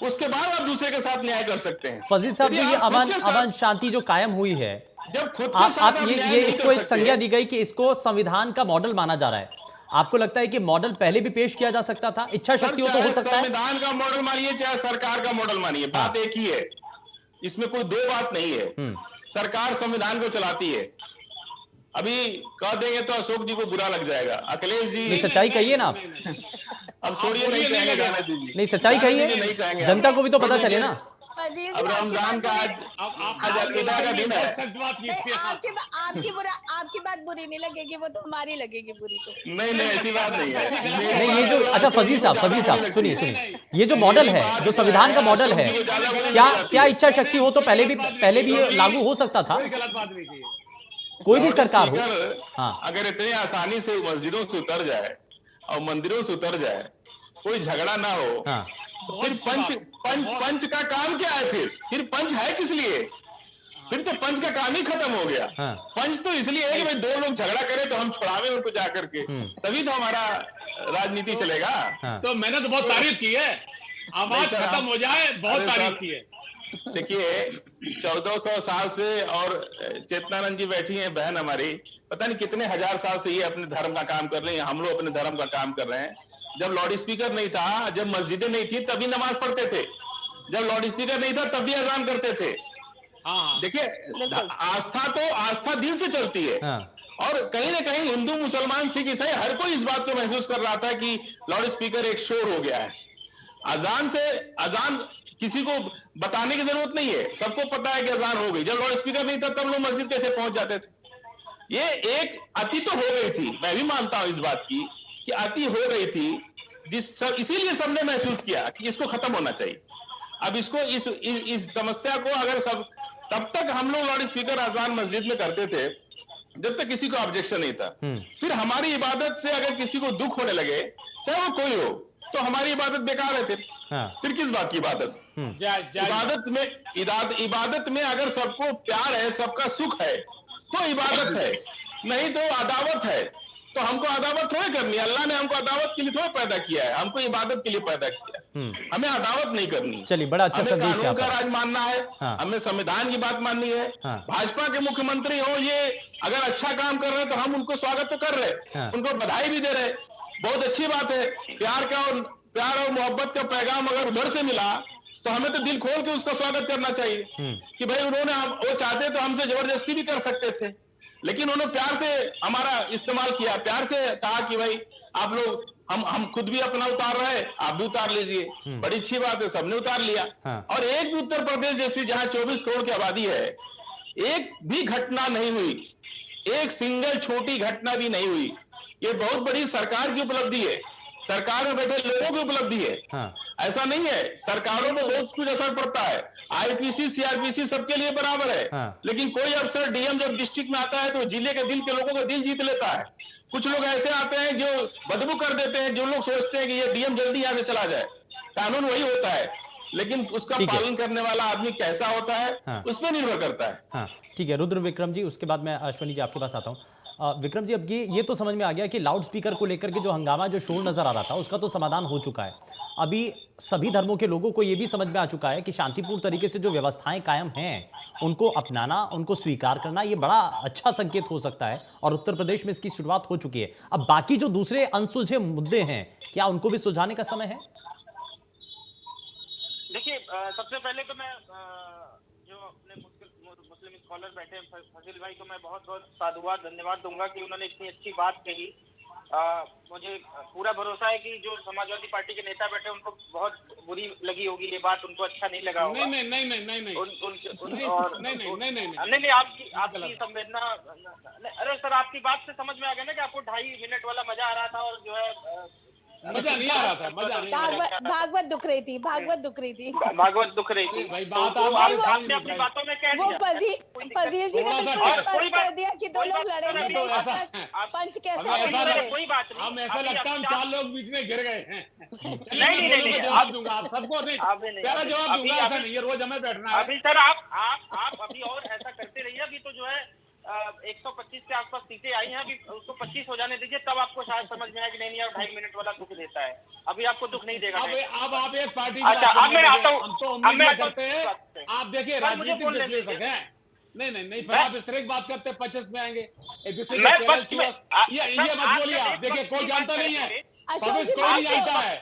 S6: उसके बाद आप दूसरे के साथ न्याय कर सकते हैं।
S1: फजील साहब, ये अमन शांति जो कायम हुई है,
S6: जब खुद के साथ
S1: आप ये इसको एक संज्ञा दी गई कि इसको संविधान का मॉडल माना जा रहा है। आपको लगता है कि मॉडल पहले भी पेश किया जा सकता था? इच्छा शक्ति हो तो हो सकता है।
S6: संविधान का मॉडल मानिए चाहे सरकार का मॉडल मानिए, बात एक ही है, इसमें कोई दो बात नहीं है। सरकार संविधान को चलाती है। अभी कह देंगे तो अशोक जी को बुरा लग जाएगा, अखिलेश जी
S1: सच्चाई कहिए ना आप।
S6: अब छोड़िए, नहीं कहेंगे, जाने दीजिए।
S1: नहीं, सच्चाई कहिए,
S6: नहीं कहेंगे,
S1: जनता को भी तो पता चले ना।
S6: अब रमजान का आज अकीदा का दिन है।
S5: आपकी बात बुरी नहीं लगेगी, वो तो हमारी लगेगी बुरी। तो
S6: नहीं ऐसी बात नहीं है।
S1: नहीं, ये जो अच्छा फजील साहब सुनिए, ये जो मॉडल है, जो संविधान का मॉडल है, क्या इच्छा शक्ति हो तो पहले भी लागू हो सकता था? कोई भी सरकार हो। हाँ।
S6: अगर इतनी आसानी से मस्जिदों से उतर जाए और मंदिरों से उतर जाए, कोई झगड़ा ना हो,
S1: हाँ।
S6: तो फिर पंच का काम क्या है? फिर पंच है किस लिए? फिर तो पंच का काम ही खत्म हो गया।
S1: हाँ।
S6: पंच तो इसलिए है कि भाई दो लोग झगड़ा करें तो हम छुड़ावे उनको जा करके, तभी तो हमारा राजनीति चलेगा।
S1: हाँ।
S4: तो मैंने तो बहुत तारीफ की है, आवाज खत्म हो जाए, बहुत तारीफ की है।
S6: देखिए 1400 साल से, और चेतनानंद जी बैठी हैं बहन हमारी, पता नहीं कितने हजार साल से ये अपने धर्म का काम कर रहे हैं, हम लोग अपने धर्म का काम कर रहे हैं। जब लाउड स्पीकर नहीं था, जब मस्जिदें नहीं थी, तभी नमाज पढ़ते थे। जब लाउड स्पीकर नहीं था तभी अजान करते थे। देखिए आस्था दिल से चलती है। और कहीं ना कहीं हिंदू मुसलमान सिख ईसाई हर कोई इस बात को महसूस कर रहा था कि लाउड स्पीकर एक शोर हो गया है। अजान किसी को बताने की जरूरत नहीं है, सबको पता है कि अजान हो गई। जब लाउड स्पीकर नहीं था तब लोग मस्जिद कैसे पहुंच जाते थे? ये एक अति तो हो गई थी, मैं भी मानता हूं इस बात की कि अति हो गई थी, इसीलिए सबने महसूस किया कि इसको खत्म होना चाहिए। अब इसको इस समस्या को अगर तब तक हम लोग लाउड स्पीकर अजान मस्जिद में करते थे जब तक किसी को ऑब्जेक्शन नहीं था। फिर हमारी इबादत से अगर किसी को दुख होने लगे, चाहे वो कोई हो, तो हमारी इबादत बेकार है। फिर किस बात की इबादत? इबादत में अगर सबको प्यार है, सबका सुख है, तो इबादत है, नहीं तो अदावत है। तो हमको अदावत थोड़ी करनी है, अल्लाह ने हमको अदावत के लिए थोड़ा पैदा किया है, हमको इबादत के लिए पैदा किया है। हमें अदावत नहीं करनी।
S1: चलिए, बड़ा अच्छा
S6: हमें कानून का राज मानना है।
S1: हाँ।
S6: हमें संविधान की बात माननी है। हाँ। भाजपा के मुख्यमंत्री हो, ये अगर अच्छा काम कर रहे हैं तो हम उनको स्वागत तो कर रहे, हाँ। उनको बधाई भी दे रहे, बहुत अच्छी बात है। प्यार और मोहब्बत का पैगाम अगर उधर से मिला तो हमें तो दिल खोल के उसका स्वागत करना चाहिए कि भाई वो चाहते तो हमसे जबरदस्ती भी कर सकते थे, लेकिन उन्होंने प्यार से हमारा इस्तेमाल किया, प्यार से कहा कि भाई आप लोग, हम खुद भी अपना उतार रहे हैं, आप भी उतार लीजिए। बड़ी अच्छी बात है, सबने उतार लिया। हाँ। और एक भी उत्तर प्रदेश जैसी जहां 24 करोड़ की आबादी है, एक भी घटना नहीं हुई, एक सिंगल छोटी घटना भी नहीं हुई। ये बहुत बड़ी सरकार की उपलब्धि है, सरकार में बैठे लोगों की उपलब्धि है।
S1: हाँ।
S6: ऐसा नहीं है, सरकारों पे बहुत कुछ असर पड़ता है, आईपीसी सीआरपीसी सबके लिए बराबर है।
S1: हाँ।
S6: लेकिन कोई अफसर डीएम जब डिस्ट्रिक्ट में आता है तो जिले के दिल के लोगों का दिल जीत लेता है। कुछ लोग ऐसे आते हैं जो बदबू कर देते हैं, जो लोग सोचते हैं कि ये डीएम जल्दी यहाँ से चला जाए। कानून वही होता है, लेकिन उसका
S1: ठीक है।
S6: पालन करने वाला आदमी कैसा होता है,
S1: हाँ।
S6: उस पर निर्भर करता है।
S1: हाँ ठीक है रुद्र विक्रम जी, उसके बाद मैं अश्वनी जी आपके पास आता हूँ। विक्रम जी, अब ये तो समझ में आ गया कि लाउड स्पीकर को लेकर के जो हंगामा, जो शोर नजर आ रहा था, उसका तो समाधान हो चुका है। अभी सभी धर्मों के लोगों को ये भी समझ में आ चुका है कि शांतिपूर्ण तरीके से जो व्यवस्थाएं कायम हैं उनको अपनाना, उनको स्वीकार करना, ये बड़ा अच्छा संकेत हो सकता है और उत्तर प्रदेश में इसकी शुरुआत हो चुकी है। अब बाकी जो दूसरे अनसुलझे मुद्दे हैं, क्या उनको भी सुलझाने का समय है?
S2: देखिए, सबसे पहले तो मैं जो अपने मुस्लिम स्कॉलर बैठे हैं फजील भाई को मैं बहुत बहुत साधुवाद धन्यवाद दूंगा कि उन्होंने इतनी अच्छी बात कही। मुझे पूरा भरोसा है कि जो समाजवादी पार्टी के नेता बैठे उनको बहुत बुरी लगी होगी ये बात, उनको अच्छा नहीं लगा होगा।
S4: नहीं,
S2: आपकी संवेदना, अरे सर आपकी बात से समझ में आ गया ना कि आपको 2.5 मिनट वाला मजा आ रहा था और जो है
S4: मजा नहीं आ रहा था, मजा नहीं आ रहा था।
S5: भागवत दुख रही थी, भागवत दुख रही थी।
S2: भागवत दुख रही थी
S4: भाई, बात
S2: तो
S4: आपने
S2: अपनी बातों में कह
S5: वो
S2: दिया।
S5: फजील जी ने बिल्कुल स्पष्ट कर दिया कि दो लोग लड़ेंगे नहीं, पंच कैसे बनेंगे।
S2: कोई बात नहीं,
S4: हम ऐसा लगता है हम 4 लोग बीच में गिर गए हैं।
S2: नहीं,
S4: जवाब दूंगा आप सबको, नहीं प्यारा जवाब दूंगा, ऐसा नहीं है रोज हमें बैठना है।
S2: अभी सर आप अभी और ऐसा करते रहिए। अभी तो जो है 125 के आसपास सीटें आई हैं, अभी उसको 25 हो जाने दीजिए, तब आपको शायद समझ में आए कि नहीं यार 2.5 मिनट वाला दुख देता है। अभी आपको दुख नहीं देगा।
S4: अब आप एक पार्टी की
S2: अच्छा,
S4: बात
S2: अब मैं आता हूं।
S4: हम तो उम्मीद नहीं करते हैं।
S2: हैं।
S4: आप देखिए राजनीतिक विश्लेषक हैं। नहीं फिर आप इस तरह की बात करते हैं, 25 में आएंगे एक दूसरे के चैनल की ये मत बोलिए आप। देखिए कोई जानता नहीं है, भविष्य कोई नहीं जानता है,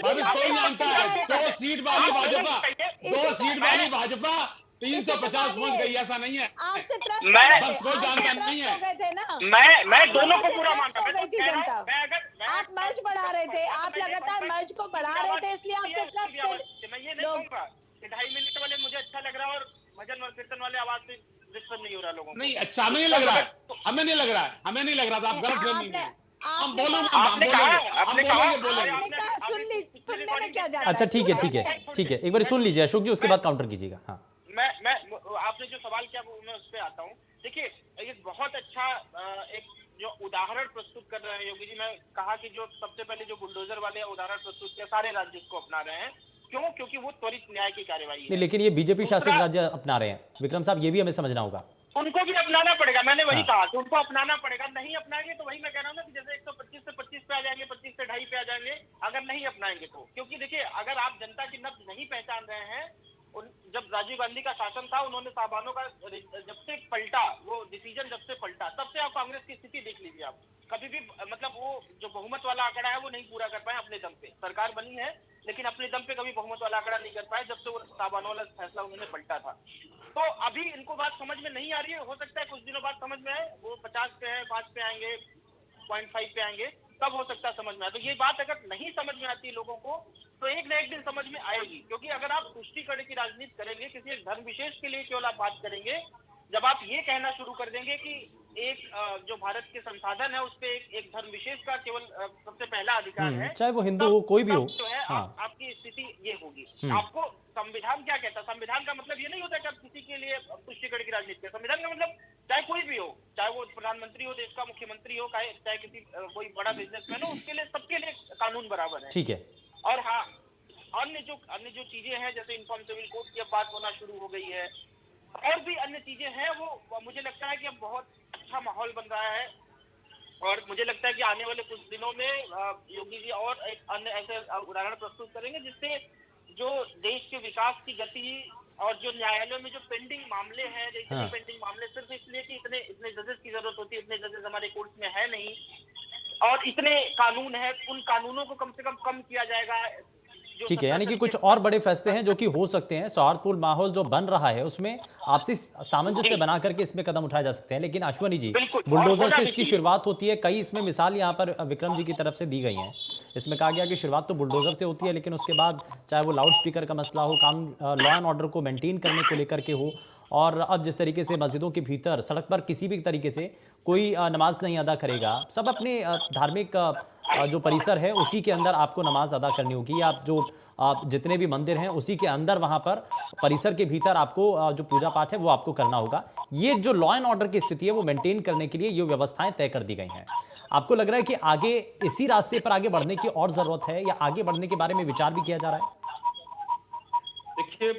S4: भविष्य कोई नहीं जानता है। 2 सीट वाली भाजपा, 2 सीट वाली भाजपा 350 पहुंच गई, ऐसा नहीं है।
S5: आपसे
S4: बस कोई जानता नहीं है।
S2: मैं दोनों को पूरा मानता हूं।
S5: आप मर्ज बढ़ा रहे थे, आप लगातार मर्ज को बढ़ा रहे थे, इसलिए आपसे ट्रस्ट
S2: मैं ये नहीं कहूंगा कि 2.5 मिनट वाले मुझे अच्छा लग रहा है और भजन और कीर्तन वाले आवाज से डिस्टर्ब नहीं हो रहा लोगों को।
S4: नहीं अच्छा हमें नहीं लग रहा है, हमें नहीं लग रहा है, हमें नहीं लग रहा था। आप गलत फहमी में हम बोलेंगे,
S5: सुनने में क्या जाता है।
S1: अच्छा ठीक है, एक बार सुन लीजिए अशोक जी, उसके बाद काउंटर कीजिएगा। हाँ
S2: मैं आपने जो सवाल किया वो मैं उस पर आता हूँ। देखिए ये बहुत अच्छा एक जो उदाहरण प्रस्तुत कर रहे हैं योगी जी। मैं कहा कि जो सबसे पहले जो बुलडोजर वाले उदाहरण प्रस्तुत किया, सारे राज्य इसको अपना रहे हैं। क्यों? क्योंकि वो त्वरित न्याय की कार्यवाही है।
S1: लेकिन ये बीजेपी शासित राज्य अपना रहे हैं विक्रम साहब, ये भी हमें समझना होगा।
S2: उनको भी अपनाना पड़ेगा, मैंने वही कहा कि उनको अपनाना पड़ेगा। नहीं अपनाएंगे तो वही मैं कह रहा हूँ ना कि जैसे 125 से 25 पे आ जाएंगे, 25 से 2.5 पे आ जाएंगे अगर नहीं अपनाएंगे तो। क्योंकि देखिए अगर आप जनता की नब्ज नहीं पहचान रहे हैं, जब राजीव गांधी का शासन था उन्होंने साहबानों का जब से पलटा, वो डिसीजन जब से पलटा, तब से आप कांग्रेस की स्थिति देख लीजिए। आप कभी भी मतलब वो जो बहुमत वाला आंकड़ा है वो नहीं पूरा कर पाए अपने दम पे। सरकार बनी है लेकिन अपने दम पे कभी बहुमत वाला आंकड़ा नहीं कर पाए जब से वो साहबानों वाला फैसला उन्होंने पलटा था। तो अभी इनको बात समझ में नहीं आ रही है, हो सकता है कुछ दिनों बाद समझ में आए। वो 50 पे है, 5 पे आएंगे, 0.5 पे आएंगे, तब हो सकता है समझ में आए। तो ये बात अगर नहीं समझ में आती लोगों को तो एक न एक दिन समझ में आएगी। क्योंकि अगर आप तुष्टिकरण की राजनीति करेंगे, किसी एक धर्म विशेष के लिए केवल आप बात करेंगे, जब आप ये कहना शुरू कर देंगे कि एक जो भारत के संसाधन है उस पे एक धर्म विशेष का केवल सबसे पहला अधिकार है,
S1: चाहे वो हिंदू हो कोई भी हो,
S2: जो है आपकी स्थिति ये होगी। आपको संविधान क्या कहता है? संविधान का मतलब ये नहीं होता कि आप किसी के लिए तुष्टिकरण की राजनीति करें। संविधान का मतलब चाहे कोई भी हो, चाहे वो प्रधानमंत्री हो, देश का मुख्यमंत्री हो, चाहे किसी कोई बड़ा बिजनेसमैन हो, उसके लिए सबके लिए कानून बराबर है।
S1: ठीक है।
S2: और हाँ, अन्य जो चीजें हैं जैसे इन्फॉर्म सिविल कोड की अब बात होना शुरू हो गई है, और भी अन्य चीजें हैं, वो मुझे लगता है कि अब बहुत अच्छा माहौल बन रहा है। और मुझे लगता है कि आने वाले कुछ दिनों में योगी जी और एक अन्य ऐसे उदाहरण प्रस्तुत करेंगे जिससे जो देश के विकास की गति और जो न्यायालयों में जो पेंडिंग मामले हैं, पेंडिंग मामले सिर्फ इसलिए कि इतने जजेस की जरूरत होती है, इतने जजेस हमारे कोर्ट में है नहीं, और इतने कानून है, उन कानूनों को कम से कम किया जाएगा।
S1: ठीक है, यानी कि कुछ और बड़े फैसले हैं जो कि हो सकते हैं। सौहार्दपूर्ण माहौल जो बन रहा है उसमें आपसी सामंजस्य बना करके इसमें कदम उठाए जा सकते हैं। लेकिन अश्वनी जी, बुलडोजर से इसकी शुरुआत होती है, कई इसमें मिसाल यहाँ पर विक्रम जी की तरफ से दी गई हैं, इसमें कहा गया कि शुरुआत तो बुलडोजर से होती है, लेकिन उसके बाद चाहे वो लाउड स्पीकर का मसला हो, काम लॉ एंड ऑर्डर को मेंटेन करने को लेकर के हो, और अब जिस तरीके से मस्जिदों के भीतर सड़क पर किसी भी तरीके से कोई नमाज नहीं अदा करेगा, सब अपने धार्मिक जो परिसर है उसी के अंदर आपको नमाज अदा करनी होगी। आप जो जितने भी मंदिर हैं उसी के अंदर वहां पर परिसर के भीतर आपको जो पूजा पाठ है वो आपको करना होगा। ये जो लॉ एंड ऑर्डर की स्थिति है वो मेंटेन करने के लिए ये व्यवस्थाएं तय कर दी गई हैं। आपको लग रहा है कि आगे इसी रास्ते पर आगे बढ़ने की और जरूरत है, या आगे बढ़ने के बारे में विचार भी किया जा रहा है?
S3: देखिए,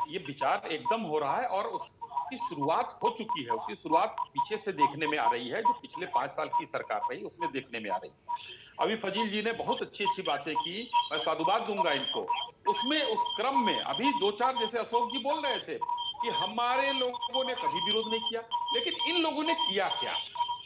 S3: ये विचार एकदम हो रहा है और उसकी शुरुआत हो चुकी है। उसकी शुरुआत पीछे से देखने में आ रही है, जो पिछले 5 साल की सरकार रही उसमें देखने में आ रही है। अभी फजील जी ने बहुत अच्छी अच्छी बातें की, मैं साधुवाद दूंगा इनको। उसमें उस क्रम में अभी 2-4 जैसे अशोक जी बोल रहे थे कि हमारे लोगों ने कभी विरोध नहीं किया, लेकिन इन लोगों ने किया क्या?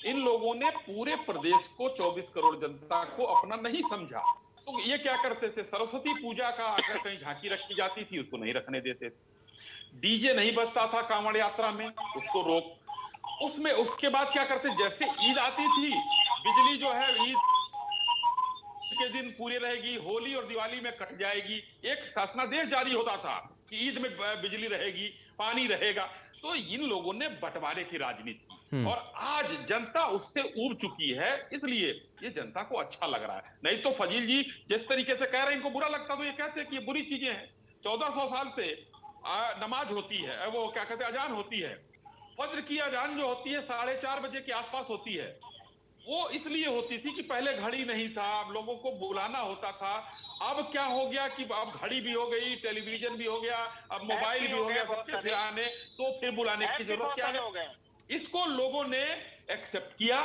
S3: इन लोगों ने पूरे प्रदेश को 24 करोड़ जनता को अपना नहीं समझा। तो ये क्या करते थे, सरस्वती पूजा का अगर कहीं झांकी रखी जाती थी उसको नहीं रखने देते थे। डीजे नहीं बजता था कांवड़ यात्रा में, उसको रोक। उसमें उसके बाद क्या करते, जैसे ईद आती थी, बिजली जो है ईद के दिन पूरी रहेगी, होली और दिवाली में कट जाएगी, एक शासनादेश जारी होता था कि ईद में बिजली रहेगी, पानी रहेगा। तो इन लोगों ने बंटवारे की राजनीति की और आज जनता उससे ऊब चुकी है, इसलिए ये जनता को अच्छा लग रहा है। नहीं तो फजील जी जिस तरीके से कह रहे हैं, इनको बुरा लगता तो ये कहते कि ये बुरी चीजें हैं। 1400 साल से नमाज होती है, वो क्या कहते हैं, अजान होती है। फज्र की अजान जो होती है 4:30 बजे के आसपास होती है। वो इसलिए होती थी कि पहले घड़ी नहीं था, अब लोगों को बुलाना होता था। अब क्या हो गया कि अब घड़ी भी हो गई, टेलीविजन भी हो गया, अब मोबाइल भी हो गया, सबके सिर आने, तो फिर बुलाने की जरूरत क्या है? इसको लोगों ने एक्सेप्ट किया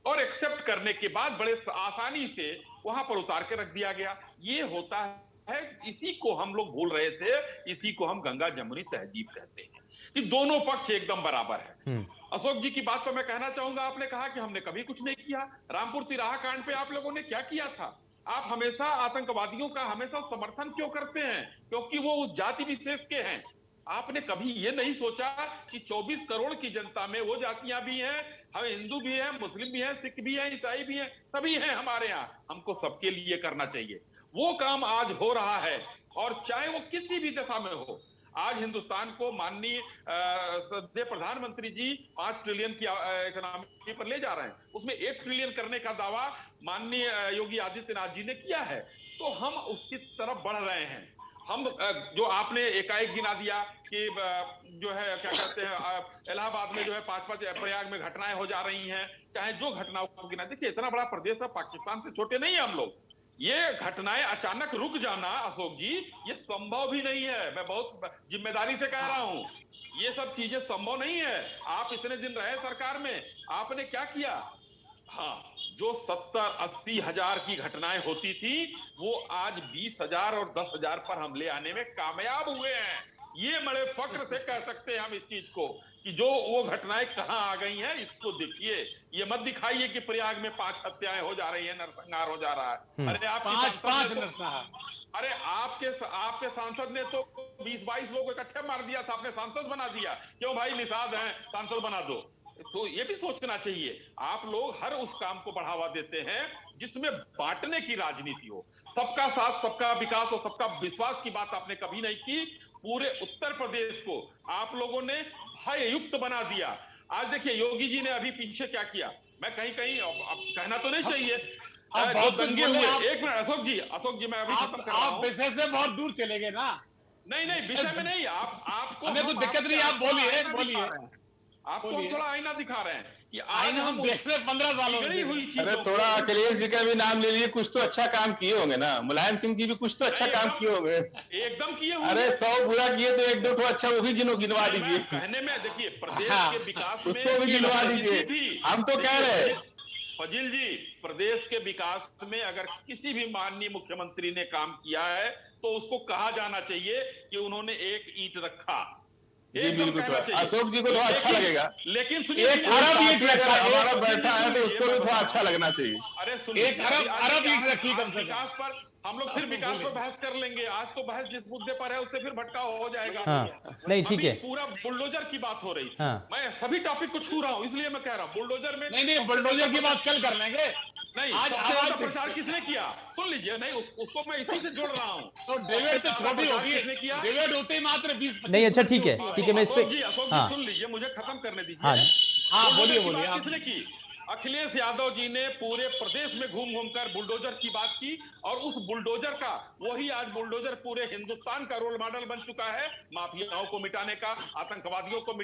S3: और एक्सेप्ट करने के बाद बड़े आसानी से वहां पर उतार के रख दिया गया। ये होता है, इसी को हम लोग भूल रहे थे, इसी को हम गंगा जमुनी तहजीब कहते हैं कि दोनों पक्ष एकदम बराबर है। अशोक जी की बात पर मैं कहना चाहूंगा, आपने कहा कि हमने कभी कुछ नहीं किया। रामपुर तिराहा कांड पे आप लोगों ने क्या किया था? आप हमेशा आतंकवादियों का हमेशा समर्थन क्यों करते हैं? क्योंकि वो उस जाति विशेष के हैं। आपने कभी ये नहीं सोचा कि 24 करोड़ की जनता में वो जातियां भी हैं, हम हिंदू भी हैं, मुस्लिम भी हैं, सिख भी हैं, ईसाई भी हैं, सभी हैं हमारे यहाँ। हमको सबके लिए करना चाहिए। वो काम आज हो रहा है और चाहे वो किसी भी दशा में हो। आज हिंदुस्तान को माननीय प्रधानमंत्री जी 5 ट्रिलियन की इकोनॉमी पर ले जा रहे हैं, उसमें 1 ट्रिलियन करने का दावा माननीय योगी आदित्यनाथ जी ने किया है। तो हम उसकी तरफ बढ़ रहे हैं। हम जो आपने एकाएक गिना दिया कि जो है क्या कहते हैं, इलाहाबाद में जो है 5-5 प्रयाग में घटनाएं हो जा रही हैं, चाहे जो घटनाओं को गिना, देखिए इतना बड़ा प्रदेश है, पाकिस्तान से छोटे नहीं है हम लोग। ये घटनाएं अचानक रुक जाना अशोक जी, ये संभव भी नहीं है। मैं बहुत जिम्मेदारी से कह रहा हूं, ये सब चीजें संभव नहीं है। आप इतने दिन रहे सरकार में, आपने क्या किया? हाँ, जो 70-80 हजार की घटनाएं होती थी, वो आज 20,000 और 10,000 पर हमले आने में कामयाब हुए हैं। ये बड़े फक्र से कह सकते हैं हम इस चीज को कि जो वो घटनाएं कहां आ गई हैं। इसको देखिए, ये मत दिखाइए कि प्रयाग में 5 हत्याएं हो जा रही है, नरसंहार हो जा रहा है। अरे आप
S4: 5 नरसंहार,
S3: अरे आपके सांसद ने तो 20-22 लोग इकट्ठे मार दिया था, आपने सांसद बना दिया। क्यों भाई, निषाद हैं, सांसद बना दो। तो ये भी सोचना चाहिए। आप लोग हर उस काम को बढ़ावा देते हैं जिसमें बांटने की राजनीति हो। सबका साथ, सबका विकास और सबका विश्वास की बात आपने कभी नहीं की। पूरे उत्तर प्रदेश को आप लोगों ने भययुक्त बना दिया। आज देखिए योगी जी ने अभी पीछे क्या किया, मैं कहीं अब कहना तो नहीं चाहिए, जो दंगे हुए। एक मिनट अशोक जी मैं अभी खत्म कर रहा हूं।
S4: आप विषय से बहुत दूर चले गए ना।
S3: नहीं विषय में नहीं, आपको
S4: हमें कोई दिक्कत नहीं, आप बोलिए।
S3: आपको हम थोड़ा आईना दिखा रहे हैं कि
S4: आईना हम देख रहे 15 सालों में
S3: हुई चीज।
S6: अरे थोड़ा अखिलेश जी का भी नाम ले लीजिए, कुछ तो अच्छा काम किए होंगे ना। मुलायम सिंह जी भी कुछ तो अच्छा काम किए होंगे।
S3: एकदम किए होंगे।
S6: अरे 100 बुरा किए तो 1-2 तो अच्छा वो भी गिनवा दीजिए।
S3: कहने में देखिए, प्रदेश के विकास में
S6: उसको भी गिनवा दीजिए। हम तो कह रहे हैं
S3: फजील जी, प्रदेश के विकास में अगर किसी भी माननीय मुख्यमंत्री ने काम किया है तो उसको कहा जाना चाहिए कि उन्होंने एक ईंट रखा।
S6: जी बिल्कुल, अशोक जी को थोड़ा अच्छा लगेगा।
S3: लेकिन
S6: एक अरब ईंट रखा, हमारा बैठा है तो उसको भी थोड़ा अच्छा लगना चाहिए।
S3: अरे
S4: सुनिए, 1 अरब ईंट रखी कम से कम।
S3: विकास पर हम लोग फिर विकास पर बहस कर लेंगे। आज तो बहस जिस मुद्दे पर है उससे फिर भटकाव हो जाएगा।
S1: नहीं ठीक है,
S3: पूरा बुलडोजर की बात हो रही।
S1: हाँ।
S3: मैं सभी टॉपिक को छू रहा हूँ, इसलिए मैं कह रहा हूँ बुलडोजर में
S4: नहीं बुलडोजर की बात कल कर लेंगे।
S3: नहीं,
S4: आज
S3: सबसे
S4: आवाज
S3: ज्यादा प्रचार किसने किया? सुन लीजिए, नहीं उसको मैं इसी से जोड़ रहा हूँ।
S4: तो डिबेट तो छोटी होगी,
S3: किसने किया?
S4: डिबेट होते ही मात्र 20
S1: नहीं, अच्छा ठीक है, ठीक है, मैं इस पे
S3: अशोक
S1: हाँ
S3: जी सुन लीजिए, मुझे खत्म करने दीजिए।
S1: हाँ
S4: हाँ बोलिए
S3: बुलडोजर की
S4: बोलिए
S3: बात
S4: आप।
S3: किसने की? अखिलेश यादव जी ने पूरे प्रदेश में घूम घूम कर बुलडोजर की बात की, और उस बुलडोजर का वही आज बुलडोजर पूरे हिंदुस्तान का रोल मॉडल बन चुका है, माफियाओं को मिटाने का, आतंकवादियों को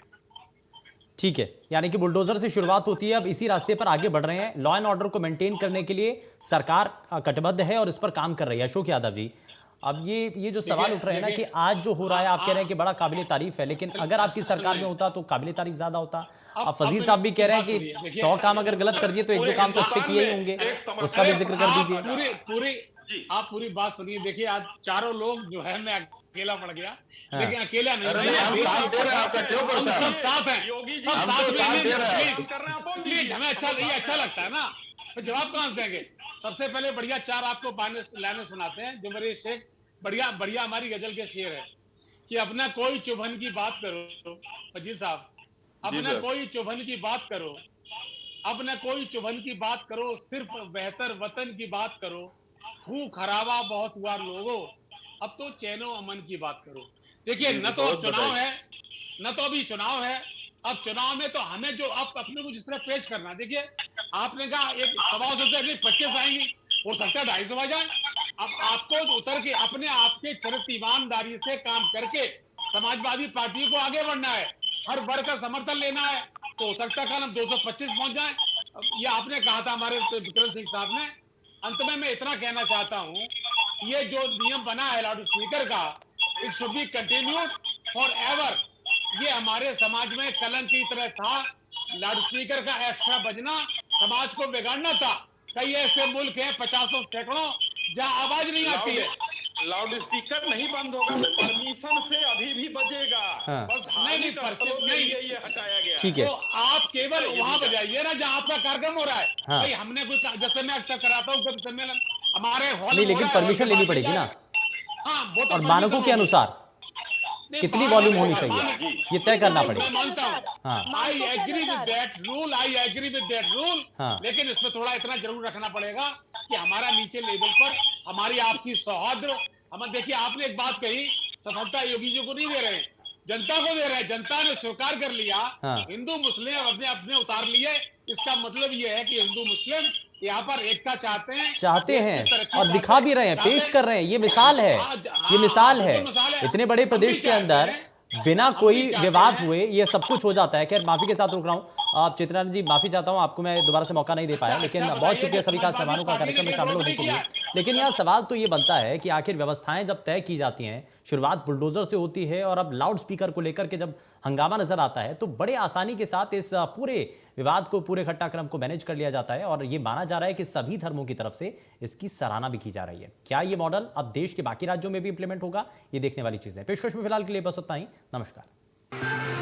S1: ठीक है। यानी कि बुलडोजर से शुरुआत होती है, अब इसी रास्ते पर आगे बढ़ रहे हैं। लॉ एंड ऑर्डर को मेंटेन करने के लिए सरकार कटिबद्ध है और इस पर काम कर रही है। अशोक यादव जी, अब ये जो सवाल उठ रहे हैं ना कि आज जो हो रहा है, आप कह रहे हैं कि बड़ा काबिल तारीफ है, लेकिन अगर आपकी सरकार में होता तो काबिल तारीफ ज्यादा होता। अब फजील साहब भी कह रहे हैं कि 100 काम अगर गलत कर दिए तो 1-2 काम तो अच्छे किए ही होंगे, उसका भी जिक्र कर दीजिए।
S4: आप पूरी बात सुनिए। देखिए आज चारों लोग जो है, मैं अकेला पड़ गया, लेकिन अकेला नहीं,
S6: अरे हम साथ दे रहे हैं, आपका क्यों परेशान?
S4: सब साथ हैं,
S3: योगी जी,
S4: सब
S6: हम
S4: साथ
S6: तो साथ दे रहे हैं।
S4: में। प्लीज हमें अच्छा लगता है ना, तो जवाब कहां से देंगे? सबसे पहले बढ़िया 4 आपको लाइनें सुनाते हैं जो मेरे शेख बढ़िया बढ़िया हमारी गजल के शेर है कि अपना कोई चुभन की बात करो वजीर साहब, अपना कोई चुभन की बात करो, अपना कोई चुभन की बात करो, सिर्फ बेहतर वतन की बात करो, खून खराबा बहुत हुआ लोगों, अब तो चैनो अमन की बात करो। देखिए न तो अब चुनाव है, न तो अभी चुनाव है। अब चुनाव में तो हमें जो अब अपने को जिस तरह पेश करना, देखिए आपने कहा एक 125 से 25 आएंगी, हो सकता है 250 आ जाए। अब आपको उतर के अपने आपके चरित्र ईमानदारी से काम करके समाजवादी पार्टी को आगे बढ़ना है, हर वर्ग का समर्थन लेना है, तो हो सकता है हम 225 पहुंच जाए। ये आपने कहा था हमारे विक्रम सिंह साहब ने। अंत में मैं इतना कहना चाहता हूं, ये जो नियम बना है लाउड स्पीकर का, it should be continued for ever. ये हमारे समाज में कलंक की तरह था। लाउड स्पीकर का एक्स्ट्रा बजना समाज को बिगाड़ना था। कई ऐसे मुल्क हैं 50 सैकड़ों जहां आवाज नहीं आती है।
S3: लाउड स्पीकर नहीं बंद होगा, परमिशन से अभी भी बजेगा।
S1: हाँ।
S3: बस धार्मिक स्थलों के लिए ये हटाया गया।
S1: ठीक है।
S4: तो आप केवल वहां बजाइए ना जहां आपका कार्यक्रम हो रहा है।
S1: हाँ।
S4: भाई हमने कोई, जैसे मैं अक्सर कराता हूँ कभी सम्मेलन हमारे हॉल
S1: नहीं,
S4: में
S1: लेकिन परमिशन लेनी पड़ेगी ना,
S4: हाँ वो तो
S1: और मानकों के अनुसार कितनी वॉल्यूम होनी चाहिए ये तय करना पड़ेगा।
S4: मैं मानता हूँ,
S1: हाँ।
S4: I agree with that rule, I agree with that rule.
S1: हाँ।
S4: लेकिन इसमें थोड़ा इतना जरूर रखना पड़ेगा कि हमारा नीचे लेवल पर हमारी आपसी सौहार्द, हम देखिए आपने एक बात कही, सफलता योगी जी को नहीं दे रहे हैं, जनता को दे रहे हैं। जनता ने स्वीकार कर लिया।
S1: हाँ।
S4: हिंदू मुस्लिम अपने अपने उतार लिए। इसका मतलब ये है कि हिंदू मुस्लिम यहाँ पर एकता चाहते हैं
S1: और दिखा भी रहे हैं, पेश कर रहे हैं। ये मिसाल है, ये मिसाल है। इतने बड़े प्रदेश के अंदर बिना कोई विवाद हुए ये सब कुछ हो जाता है। खैर माफी के साथ रुक रहा हूँ। आप चित्रानंद जी, माफी चाहता हूँ, आपको मैं दोबारा से मौका नहीं दे पाया, लेकिन बहुत शुक्रिया सभी खास मेहमानों का कार्यक्रम में शामिल होने के लिए। लेकिन यहाँ सवाल तो ये बनता है कि आखिर व्यवस्थाएं जब तय की जाती हैं, शुरुआत बुलडोजर से होती है, और अब लाउड स्पीकर को लेकर के जब हंगामा नजर आता है तो बड़े आसानी के साथ इस पूरे विवाद को, पूरे घटनाक्रम को मैनेज कर लिया जाता है, और ये माना जा रहा है कि सभी धर्मों की तरफ से इसकी सराहना भी की जा रही है। क्या ये मॉडल अब देश के बाकी राज्यों में भी इंप्लीमेंट होगा, ये देखने वाली चीज है। पेशकश में फिलहाल के लिए बस इतना ही। नमस्कार।